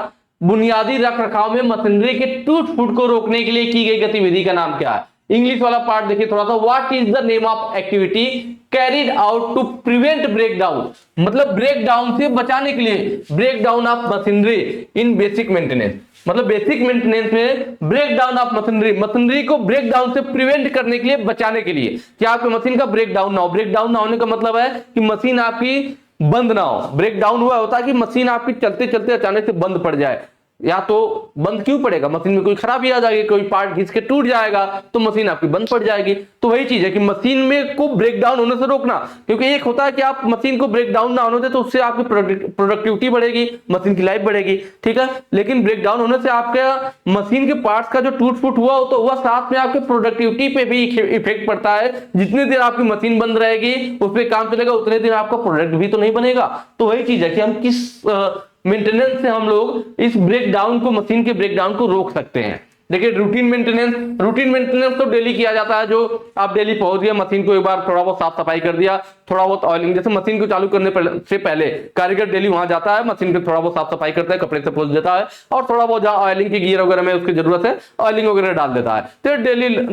Speaker 1: बुनियादी रख रखाव में मशीनरी के टूट फूट को रोकने के लिए की गई गतिविधि का नाम क्या है। इंग्लिश वाला पार्ट देखिए थोड़ा सा, what is the name of activity carried out to prevent breakdown, मतलब ब्रेकडाउन से बचाने के लिए, breakdown of machinery in basic maintenance, मतलब बेसिक मेंटेनेंस में ब्रेकडाउन ऑफ मशीनरी, मशीनरी को ब्रेकडाउन से प्रिवेंट करने के लिए, बचाने के लिए, कि आपकी मशीन का ब्रेकडाउन ना हो। ब्रेकडाउन ना होने का मतलब है कि मशीन आपकी बंद ना हो। ब्रेकडाउन हुआ होता है कि मशीन आपकी चलते चलते अचानक से बंद पड़ जाए, या तो बंद क्यों पड़ेगा, मशीन में कोई खराबी आ जाएगी, कोई पार्ट घिस के टूट जाएगा तो मशीन आपकी बंद पड़ जाएगी। तो वही चीज है कि मशीन में को ब्रेकडाउन होने से रोकना, क्योंकि एक होता है कि आप मशीन को ब्रेकडाउन ना होने दे तो उससे आपकी प्रोडक्टिविटी बढ़ेगी, मशीन की लाइफ बढ़ेगी, ठीक है। लेकिन ब्रेकडाउन होने से आपके मशीन के पार्ट्स का जो टूट फूट हुआ हो तो हुआ, साथ में आपके प्रोडक्टिविटी पे भी इफेक्ट पड़ता है। जितने देर आपकी मशीन बंद रहेगी उस पर काम चलेगा, उतने दिन आपका प्रोडक्ट भी तो नहीं बनेगा। तो वही चीज है कि हम किस मेंटेनेंस से हम लोग इस ब्रेकडाउन को, मशीन के ब्रेकडाउन को रोक सकते हैं। देखिए रूटीन मेंटेनेंस तो डेली किया जाता है, जो आप डेली पहुंच गए, मशीन को एक बार थोड़ा बहुत साफ सफाई कर दिया, थोड़ा बहुत ऑयलिंग, जैसे मशीन को चालू करने से पहले कारीगर डेली वहां जाता है, मशीन को थोड़ा बहुत साफ सफाई करता है, कपड़े से पोंछ देता है, और थोड़ा बहुत जहां ऑयलिंग की गियर वगैरह में उसकी जरूरत है ऑयलिंग वगैरह डाल देता है। तो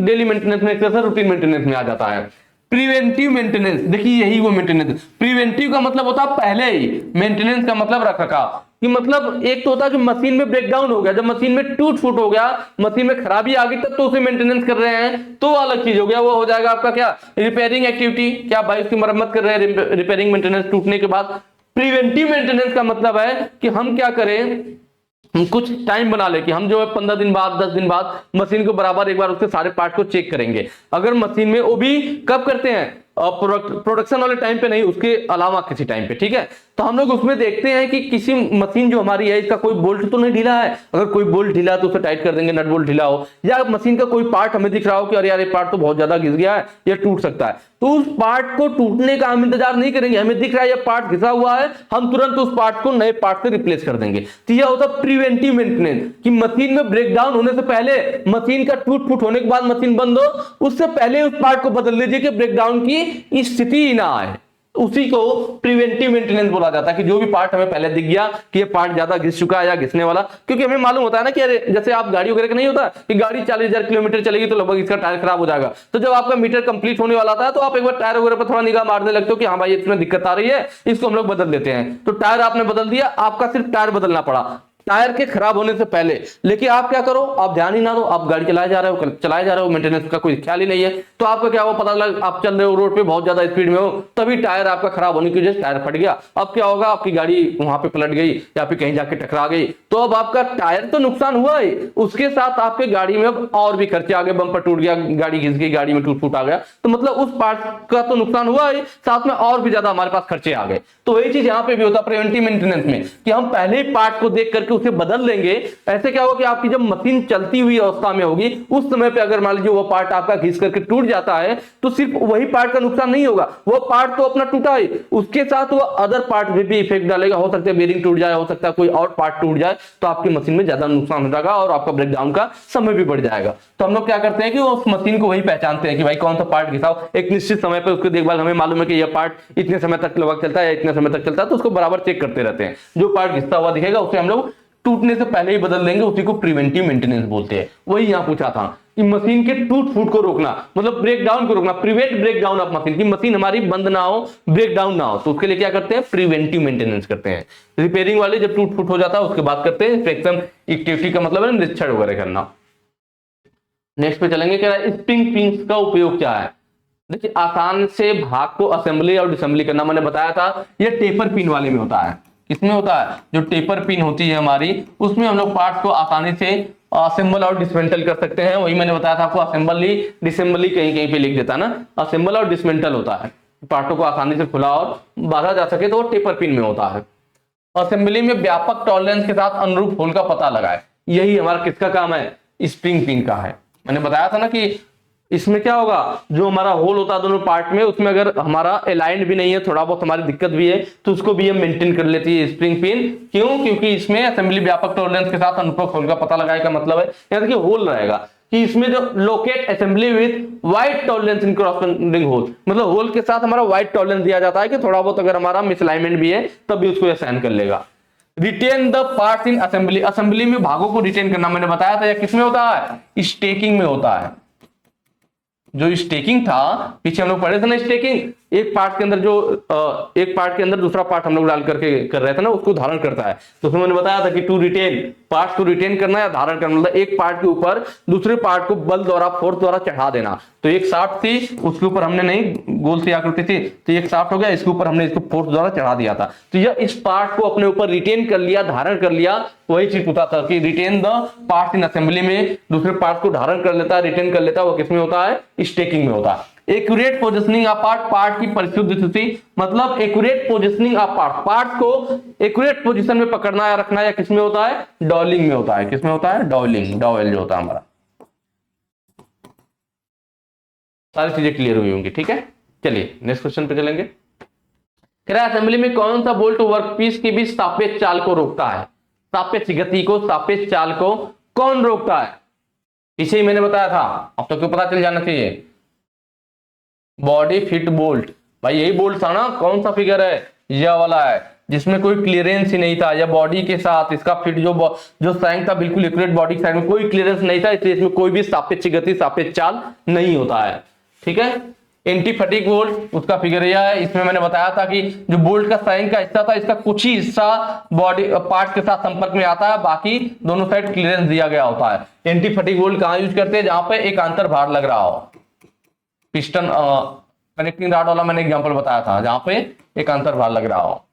Speaker 1: डेली मेंटेनेंस में एक तरह से रूटीन मेंटेनेंस में आ जाता है। प्रिवेंटिव मेंटेनेंस, देखिए यही वो मेंटेनेंस, प्रिवेंटिव का मतलब होता है पहले ही, मेंटेनेंस का मतलब रखरखाव, कि मतलब एक तो होता है कि मशीन में ब्रेकडाउन हो गया, जब मशीन में टूट फूट हो गया, मशीन में खराबी आ गई, तब तो उसे मेंटेनेंस कर रहे हैं, तो अलग चीज हो गया। वो हो जाएगा आपका क्या, रिपेयरिंग एक्टिविटी, क्या भाई उसकी मरम्मत कर रहे हैं, रिपेयरिंग मेंटेनेंस टूटने के बाद। प्रिवेंटिव मेंटेनेंस का मतलब है कि हम क्या करें, हम कुछ टाइम बना ले कि हम जो है 15 दिन बाद 10 दिन बाद मशीन को बराबर एक बार उसके सारे पार्ट को चेक करेंगे। अगर मशीन में, वो भी कब करते हैं, प्रोडक्शन वाले टाइम पे नहीं, उसके अलावा किसी टाइम पे, ठीक है। तो हम लोग उसमें देखते हैं कि किसी मशीन जो हमारी है इसका कोई बोल्ट तो नहीं ढीला है, अगर कोई बोल्ट ढीला है तो उसे टाइट कर देंगे, नट बोल्ट ढीला हो, या मशीन का कोई पार्ट हमें दिख रहा हो कि अरे यार ये पार्ट तो बहुत ज्यादा घिस गया है, ये टूट सकता है, तो उस पार्ट को टूटने का हम इंतजार नहीं करेंगे, हमें दिख रहा है ये पार्ट घिसा हुआ है, हम तुरंत उस पार्ट को नए पार्ट से रिप्लेस कर देंगे। तो यह होता है प्रिवेंटिव मेंटेनेंस, कि मशीन में ब्रेकडाउन होने से पहले, मशीन का टूट फूट होने के बाद मशीन बंद हो, उससे पहले उस पार्ट को बदल लीजिए कि ब्रेकडाउन की स्थिति ही ना आए। उसी को प्रिवेंटिव मेंटेनेंस बोला जाता है, कि जो भी पार्ट हमें पहले दिख गया कि ये पार्ट ज्यादा घिस चुका है या घिसने वाला, क्योंकि हमें मालूम होता है ना कि अरे जैसे आप गाड़ी वगैरह का नहीं होता कि गाड़ी 40,000 किलोमीटर चलेगी तो लगभग इसका टायर खराब हो जाएगा, तो जब आपका मीटर कंप्लीट होने वाला था तो आप एक बार टायर वगैरह पर थोड़ा निगाह मारने लगते हो कि हाँ भाई इसमें दिक्कत आ रही है, इसको हम लोग बदल देते हैं। तो टायर आपने बदल दिया, आपका सिर्फ टायर बदलना पड़ा टायर के खराब होने से पहले। लेकिन आप क्या करो, आप ध्यान ही ना दो, आप गाड़ी चलाए जा रहे हो, मेंटेनेंस का कोई ख्याल ही नहीं है, तो आपका क्या हुआ, पता लगा आप चल रहे हो रोड पे बहुत ज्यादा स्पीड में हो, तभी टायर आपका खराब होने की वजह से टायर फट गया। अब क्या होगा, आपकी गाड़ी वहां पे पलट गई या फिर कहीं जाके टकरा गई, तो अब आपका टायर तो नुकसान हुआ ही, उसके साथ आपके गाड़ी में अब और भी खर्चे आ गए, बम्पर टूट गया, गाड़ी घिस गई, गाड़ी में टूट फूट आ गया, तो मतलब उस पार्ट का तो नुकसान हुआ ही, साथ में और भी ज्यादा हमारे पास खर्चे आ गए। तो वही चीज यहाँ पे भी होता है प्रिवेंटिव मेंटेनेंस में, कि हम पहले ही पार्ट को देख करके उसे बदल लेंगे। ऐसे क्या होगा कि आपकी जब मशीन चलती हुई अवस्था में होगी, उस समय पे अगर मान लीजिए वो पार्ट आपका घिस करके टूट जाता है, तो सिर्फ वही पार्ट का नुकसान नहीं होगा, वो पार्ट तो अपना टूटा ही, उसके साथ वो अदर पार्ट में भी इफेक्ट डालेगा। हो सकता है बेरिंग टूट जाए, हो सकता है कोई और पार्ट टूट जाए, तो आपकी मशीन में ज्यादा नुकसान हो जाएगा और आपका ब्रेकडाउन का समय भी बढ़ जाएगा। तो हम लोग क्या करते हैं कि उस मशीन को वही पहचानते हैं कि भाई कौन सा पार्ट घिसा हो, एक निश्चित समय पर उसकी देखभाल, हमें मालूम है कि यह पार्ट इतने समय तक लगभग चलता है, इतने समय तक चलता है, तो उसको बराबर चेक करते रहते हैं। जो पार्ट घिसता हुआ दिखेगा उसे हम लोग टूटने से पहले ही बदल देंगे, उसी को प्रिवेंटिव मेंटेनेंस बोलते हैं। वही यहां पूछा था कि मशीन के टूट फूट को रोकना, मतलब ब्रेकडाउन को रोकना, प्रिवेंट ब्रेकडाउन ऑफ मशीन, की मशीन हमारी बंद ना हो, ब्रेकडाउन ना हो, तो उसके लिए क्या करते हैं, प्रिवेंटिव मेंटेनेंस करते हैं। रिपेयरिंग वाले जब टूट फूट हो जाता है उसके बाद करते हैं इंस्पेक्शन एक्टिविटी, का मतलब है निरीक्षण वगैरह करना। नेक्स्ट पे चलेंगे, क्या स्प्रिंग पिंस का उपयोग क्या है। देखिए आसान से भाग को असेंबली और डिसेंबली करना, मैंने बताया था ये टेपर पिन वाले में होता है। किसमें होता है, जो टेपर पिन होती है हमारी, उसमें हम लोग पार्ट्स को आसानी से असेंबल और डिसमेंटल कर सकते हैं। वही मैंने बताया था आपको, असेंबली डिसेंबली कहीं कहीं पे लिख देता है ना, असेंबल और डिसमेंटल होता है, पार्टों को आसानी से खुला और बांधा जा सके, तो वो टेपर पिन में होता है। असेंबली में व्यापक टॉलरेंस के साथ अनुरूप होल का पता लगाए, यही हमारा किसका काम है, स्प्रिंग पिन का है। मैंने बताया था ना कि इसमें क्या होगा, जो हमारा होल होता है दोनों पार्ट में, उसमें अगर हमारा अलाइंड भी नहीं है, थोड़ा बहुत हमारी दिक्कत भी है, तो उसको भी हम मेंटेन कर लेती है स्प्रिंग पिन। क्यों, क्योंकि इसमें असेंबली व्यापक टॉलरेंस के साथ अनुरूप होल का पता लगाए का मतलब है, यहाँ देखिए होल रहेगा कि इसमें जो locate assembly with wide tolerance in corresponding hole, मतलब होल के साथ हमारा वाइड टॉलरेंस दिया जाता है कि थोड़ा बहुत अगर हमारा मिसअलाइनमेंट भी है तब भी उसको असाइन कर लेगा। Retain the parts in assembly, assembly में भागों को रिटेन करना मैंने बताया था, या किसमें होता है, स्टेकिंग में होता है। जो स्टेकिंग था, पीछे हम लोग पढ़े थे ना स्टेकिंग, एक पार्ट के अंदर जो एक पार्ट के अंदर दूसरा पार्ट हम लोग डाल करके कर रहे थे ना, उसको धारण करता है। तो उसमें मैंने बताया था कि टू रिटेन, पार्ट को रिटेन करना या धारण करना, मतलब एक पार्ट के ऊपर दूसरे पार्ट को बल द्वारा, फोर्स द्वारा चढ़ा देना। तो एक शाफ्ट थी, उसके ऊपर हमने नहीं, गोल सी आकृति थी, तो एक शाफ्ट हो गया, इसके ऊपर हमने इसको फोर्स द्वारा चढ़ा दिया था। तो यह इस पार्ट को अपने ऊपर रिटेन कर लिया, धारण कर लिया। वही चीज पूछा था कि retain the part in assembly में दूसरे पार्ट को धारण कर लेता है, रिटेन कर लेता है, वो किसमें होता है? स्टेकिंग में होता है। Accurate positioning of part, part की परिशुद्ध स्थिति, मतलब accurate positioning of part, part को एक्यूरेट पोजीशन में पकड़ना या रखना, या किसमें होता है? डॉयलिंग में होता है। किसमें होता है? डॉयलिंग, डॉयल जो होता है हमारा। सारी चीजें क्लियर हुई होंगी, ठीक है। चलिए नेक्स्ट क्वेश्चन पे चलेंगे। कह रहा है असेंबली में कौन सा बोल्ट वर्कपीस के बीच सापेक्ष चाल को रोकता है? सापेक्ष गति को, सापेक्ष चाल को कौन रोकता है? पीछे ही मैंने बताया था, अब तो क्यों पता चल जाना चाहिए। बॉडी फिट बोल्ट, भाई यही बोल्ट था ना, कौन सा फिगर है? यह वाला है, जिसमें कोई क्लियरेंस ही नहीं था, या बॉडी के साथ इसका फिट जो सैंक था बिल्कुल एक्यूरेट, बॉडी के साइड में कोई क्लियरेंस नहीं था, इसलिए इसमें कोई भी सापेक्ष गति, सापेक्ष चाल नहीं होता है, ठीक है। एंटी फटीग बोल्ट, उसका फिगर यह है। इसमें मैंने बताया था कि जो बोल्ट का सैंक का हिस्सा था, इसका कुछ ही हिस्सा बॉडी पार्ट के साथ संपर्क में आता है, बाकी दोनों साइड क्लियरेंस दिया गया होता है। एंटी फटीग बोल्ट कहां यूज करते हैं? जहां पे एक अंतर भार लग रहा हो। पिस्टन कनेक्टिंग रॉड वाला मैंने एग्जांपल बताया था, जहां पे एक अंतर भार लग रहा हो।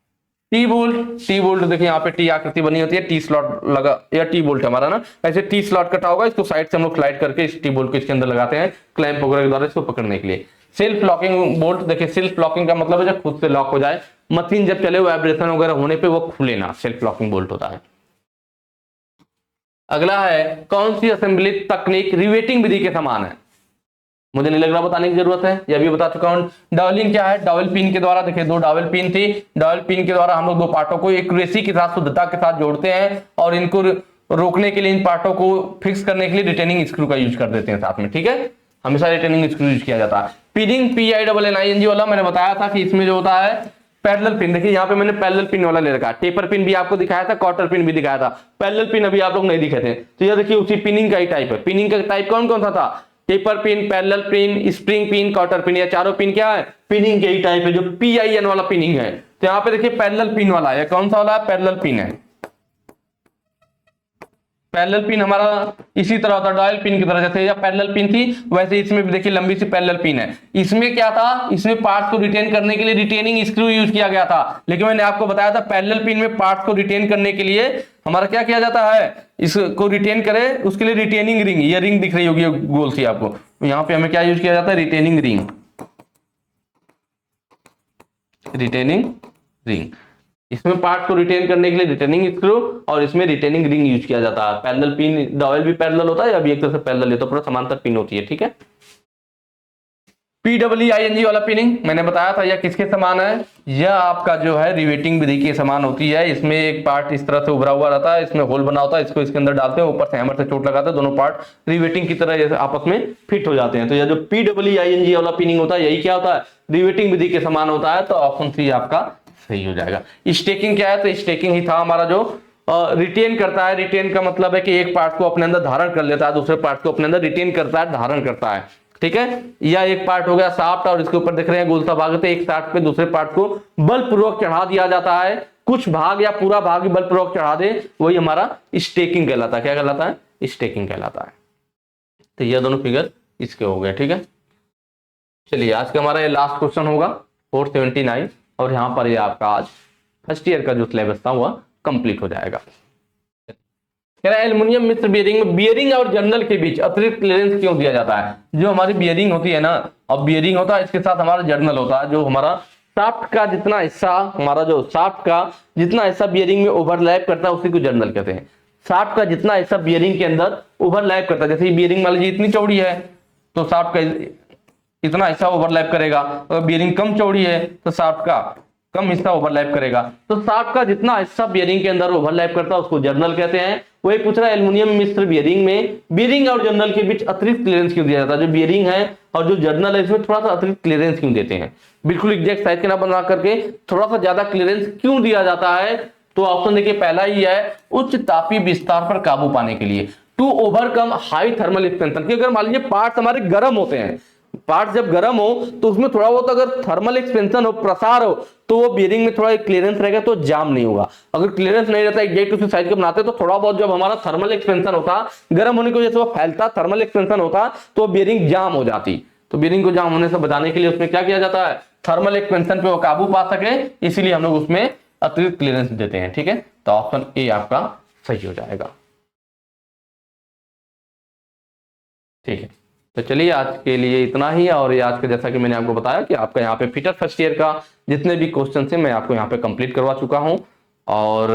Speaker 1: टी बोल्ट, टी बोल्ट देखिए यहाँ पे टी आकृति बनी होती है, टी स्लॉट लगा, या टी बोल्ट हमारा ना ऐसे टी स्लॉट कटा होगा, इसको साइड से हम लोग स्लाइड करके इस टी बोल्ट को इसके अंदर लगाते हैं क्लैंप वगैरह के द्वारा इसको पकड़ने के लिए। सेल्फ लॉकिंग बोल्ट, देखिए सेल्फ लॉकिंग का मतलब है जब खुद से लॉक हो जाए, मशीन जब चले वाइब्रेशन वगैरह होने पे वो खुले ना, सेल्फ लॉकिंग बोल्ट होता है। अगला है कौन सी असेंबली तकनीक रिवेटिंग विधि के समान है? मुझे नहीं लग रहा बताने की जरूरत है, यह भी बता चुका हूं। डॉवलिंग क्या है? डॉवल पिन के द्वारा, देखिए दो डॉवल पिन थी, डॉवल पिन के द्वारा हम लोग दो पार्टों को एक्यूरेसी के साथ, शुद्धता के साथ जोड़ते हैं, और इनको रोकने के लिए, इन पार्टों को फिक्स करने के लिए रिटेनिंग स्क्रू का यूज कर देते हैं साथ में, ठीक है। हमेशा रिटेनिंग स्क्रू यूज किया जाता है। पिनिंग, PINNING वाला मैंने बताया था कि इसमें जो होता है पैरेलल पिन, देखिए यहाँ पे मैंने पैरेलल पिन वाला ले रखा है। टेपर पिन भी आपको दिखाया था, क्वार्टर पिन भी दिखाया था, पैरेलल पिन अभी आप लोग नहीं दिखे थे। तो ये देखिए उसी पिनिंग का ही टाइप है। पिनिंग का टाइप कौन कौन सा था? Taper pin, parallel pin, spring pin, quarter pin, या चारों पिन क्या है? पिनिंग के ही टाइप है, जो PIN वाला पिनिंग है। तो यहाँ पे देखिए पैरेलल पिन वाला है, कौन सा वाला है? पैरेलल पिन है। पैरेलल पिन हमारा इसी तरह होता है, डॉयल पिन की तरह, जैसे या पैरेलल पिन थी वैसे इसमें भी देखिए लंबी सी पैरेलल पिन है। इसमें क्या था? इसमें पार्ट्स को रिटेन करने के लिए रिटेनिंग स्क्रू यूज किया गया था, लेकिन मैंने आपको बताया था पैरेलल पिन में पार्ट्स को रिटेन करने के लिए हमारा क्या किया जाता है? इसको रिटेन करे उसके लिए रिटेनिंग रिंग, ये रिंग दिख रही होगी गोल सी आपको, यहाँ पे हमें क्या यूज किया जाता है? Retaining ring, retaining ring. इसमें पार्ट को रिटेन करने के लिए रिटेनिंग स्क्रू, और इसमें रिटेनिंग रिंग यूज किया जाता है। पैरेलल पिन, डॉयल भी पैरेलल होता है, या भी एक तरह से पैरेलल है, तो पूरा समांतर पिन होती है, ठीक है। PIING वाला पिनिंग मैंने बताया था, यह किसके समान है? यह आपका जो है रिवेटिंग विधि के समान होती है। इसमें एक पार्ट इस तरह से उभरा हुआ रहता है, इसमें होल बना होता है, इसको इसके अंदर डालते हैं, ऊपर से हैमर से चोट लगाते हैं, दोनों पार्ट रिवेटिंग की तरह आपस में फिट हो जाते हैं। तो यह जो PIING वाला पिनिंग होता है, यही क्या होता है? रिवेटिंग विधि के समान होता है। तो ऑप्शन सी आपका सही हो जाएगा। स्टेकिंग क्या है? तो स्टेकिंग ही था हमारा जो रिटेन करता है। रिटेन का मतलब है कि एक पार्ट को अपने अंदर धारण कर लेता है, दूसरे पार्ट को अपने अंदर रिटेन करता है, धारण करता है, ठीक है। या एक पार्ट हो गया शाफ्ट, और इसके ऊपर देख रहे हैं गोल सा भाग, तो एक शाफ्ट पे दूसरे पार्ट को बलपूर्वक चढ़ा दिया जाता है, कुछ भाग या पूरा भाग बलपूर्वक चढ़ा दे, वही हमारा स्टेकिंग कहलाता है। क्या कहलाता है? स्टेकिंग कहलाता है। तो ये दोनों फिगर इसके हो गए, ठीक है। चलिए आज का हमारा ये लास्ट क्वेश्चन होगा 479, और यहां पर ये आपका आज फर्स्ट ईयर का जो सिलेबस था वह कंप्लीट हो जाएगा। कह रहा है एल्युमिनियम मिश्र बियरिंग में बियरिंग और जर्नल के बीच अतिरिक्त क्लियरेंस क्यों दिया जाता है? जो हमारी बियरिंग होती है ना, और बियरिंग होता है, इसके साथ हमारा जर्नल होता है, जो हमारा शाफ्ट का जितना हिस्सा, हमारा जो शाफ्ट का जितना हिस्सा बियरिंग में ओवरलैप करता है उसी को जर्नल कहते हैं। शाफ्ट का जितना हिस्सा बियरिंग के अंदर ओवरलैप करता है, जैसे बियरिंग मान लीजिए इतनी चौड़ी है तो शाफ्ट का इतना हिस्सा ओवरलैप करेगा, अगर बियरिंग कम चौड़ी है तो शाफ्ट का कम हिस्सा ओवरलैप करेगा। तो शाफ्ट का जितना हिस्सा बियरिंग के अंदर ओवरलैप करता है उसको जर्नल कहते हैं। वही पूछ रहा है एल्युमिनियम मिश्र बियरिंग में बियरिंग और जर्नल के बीच अतिरिक्त क्लियरेंस क्यों दिया जाता है? जो बियरिंग है और जो जर्नल है इसमें थोड़ा सा अतिरिक्त क्लियरेंस क्यों देते हैं? बिल्कुल एग्जैक्ट साइज के ना बना करके थोड़ा सा ज्यादा क्लियरेंस क्यों दिया जाता है? तो ऑप्शन देखिए पहला ही है, उच्च तापीय विस्तार पर काबू पाने के लिए, to overcome high thermal expansion. कि अगर मान लीजिए पार्ट्स हमारे गर्म होते हैं, पार्ट जब गर्म हो तो उसमें थोड़ा बहुत अगर थर्मल एक्सपेंशन हो, प्रसार हो, तो वो बियरिंग में थोड़ा क्लियरेंस रहेगा तो जाम नहीं होगा। अगर क्लियरेंस नहीं रहता, एग्जैक्ट उसी साइज का बनाते तो थोड़ा बहुत जब हमारा थर्मल एक्सपेंशन होता, गर्म होने की वजह से वो फैलता, थर्मल एक्सपेंशन होता तो बियरिंग जाम हो जाती। तो बियरिंग को जाम होने से बचाने के लिए उसमें क्या किया जाता है, थर्मल एक्सपेंशन पे वो काबू पा सके, इसीलिए हम लोग उसमें अतिरिक्त क्लियरेंस देते हैं। ठीक है, तो ऑप्शन ए आपका सही हो जाएगा। ठीक है, तो चलिए आज के लिए इतना ही। और ये आज का जैसा कि मैंने आपको बताया कि आपका यहाँ पे फिटर फर्स्ट ईयर का जितने भी क्वेश्चन थे मैं आपको यहाँ पे कंप्लीट करवा चुका हूँ। और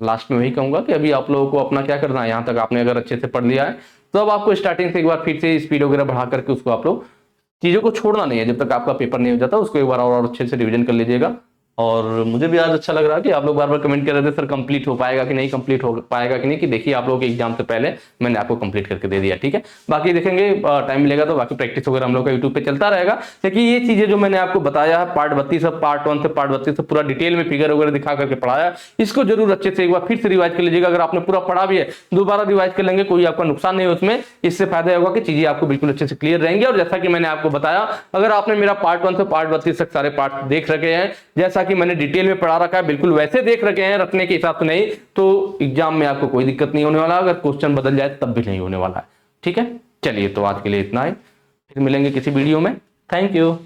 Speaker 1: लास्ट में वही कहूंगा कि अभी आप लोगों को अपना क्या करना है, यहाँ तक आपने अगर अच्छे से पढ़ लिया है तो अब आपको स्टार्टिंग से एक बार फिर से स्पीड वगैरह बढ़ा करके उसको आप लोग चीजों को छोड़ना नहीं है, जब तक आपका पेपर नहीं हो जाता उसको एक बार और अच्छे से रिवीजन कर लीजिएगा। और मुझे भी आज अच्छा लग रहा है कि आप लोग बार बार कमेंट कर रहे थे सर कंप्लीट हो पाएगा कि नहीं, कंप्लीट हो पाएगा कि नहीं, कि देखिए आप लोगों के एग्जाम से पहले मैंने आपको कंप्लीट करके दे दिया। ठीक है, बाकी देखेंगे टाइम मिलेगा तो बाकी प्रैक्टिस वगैरह हम लोग का यूट्यूब पे चलता रहेगा। देखिए ये चीजें जो मैंने आपको बताया है पार्ट 32 से पार्ट 1 से पार्ट 32 से पूरा डिटेल में फिगर वगैरह दिखा करके पढ़ाया, इसको जरूर अच्छे से एक बार फिर से रिवाइज कर लीजिएगा। अगर आपने पूरा पढ़ा भी है दोबारा रिवाइज कर लेंगे, कोई आपका नुकसान नहीं है उसमें। इससे फायदा होगा कि चीजें आपको बिल्कुल अच्छे से क्लियर रहेंगी। और जैसा कि मैंने आपको बताया, अगर आपने मेरा पार्ट 1 से पार्ट 32 तक सारे पार्ट देख रखे हैं, जैसा कि मैंने डिटेल में पढ़ा रखा है, बिल्कुल वैसे देख रखे हैं, रखने के हिसाब से नहीं, तो एग्जाम में आपको कोई दिक्कत नहीं होने वाला। अगर क्वेश्चन बदल जाए तब भी नहीं होने वाला है। ठीक है, चलिए तो आज के लिए इतना ही, फिर मिलेंगे किसी वीडियो में। Thank you.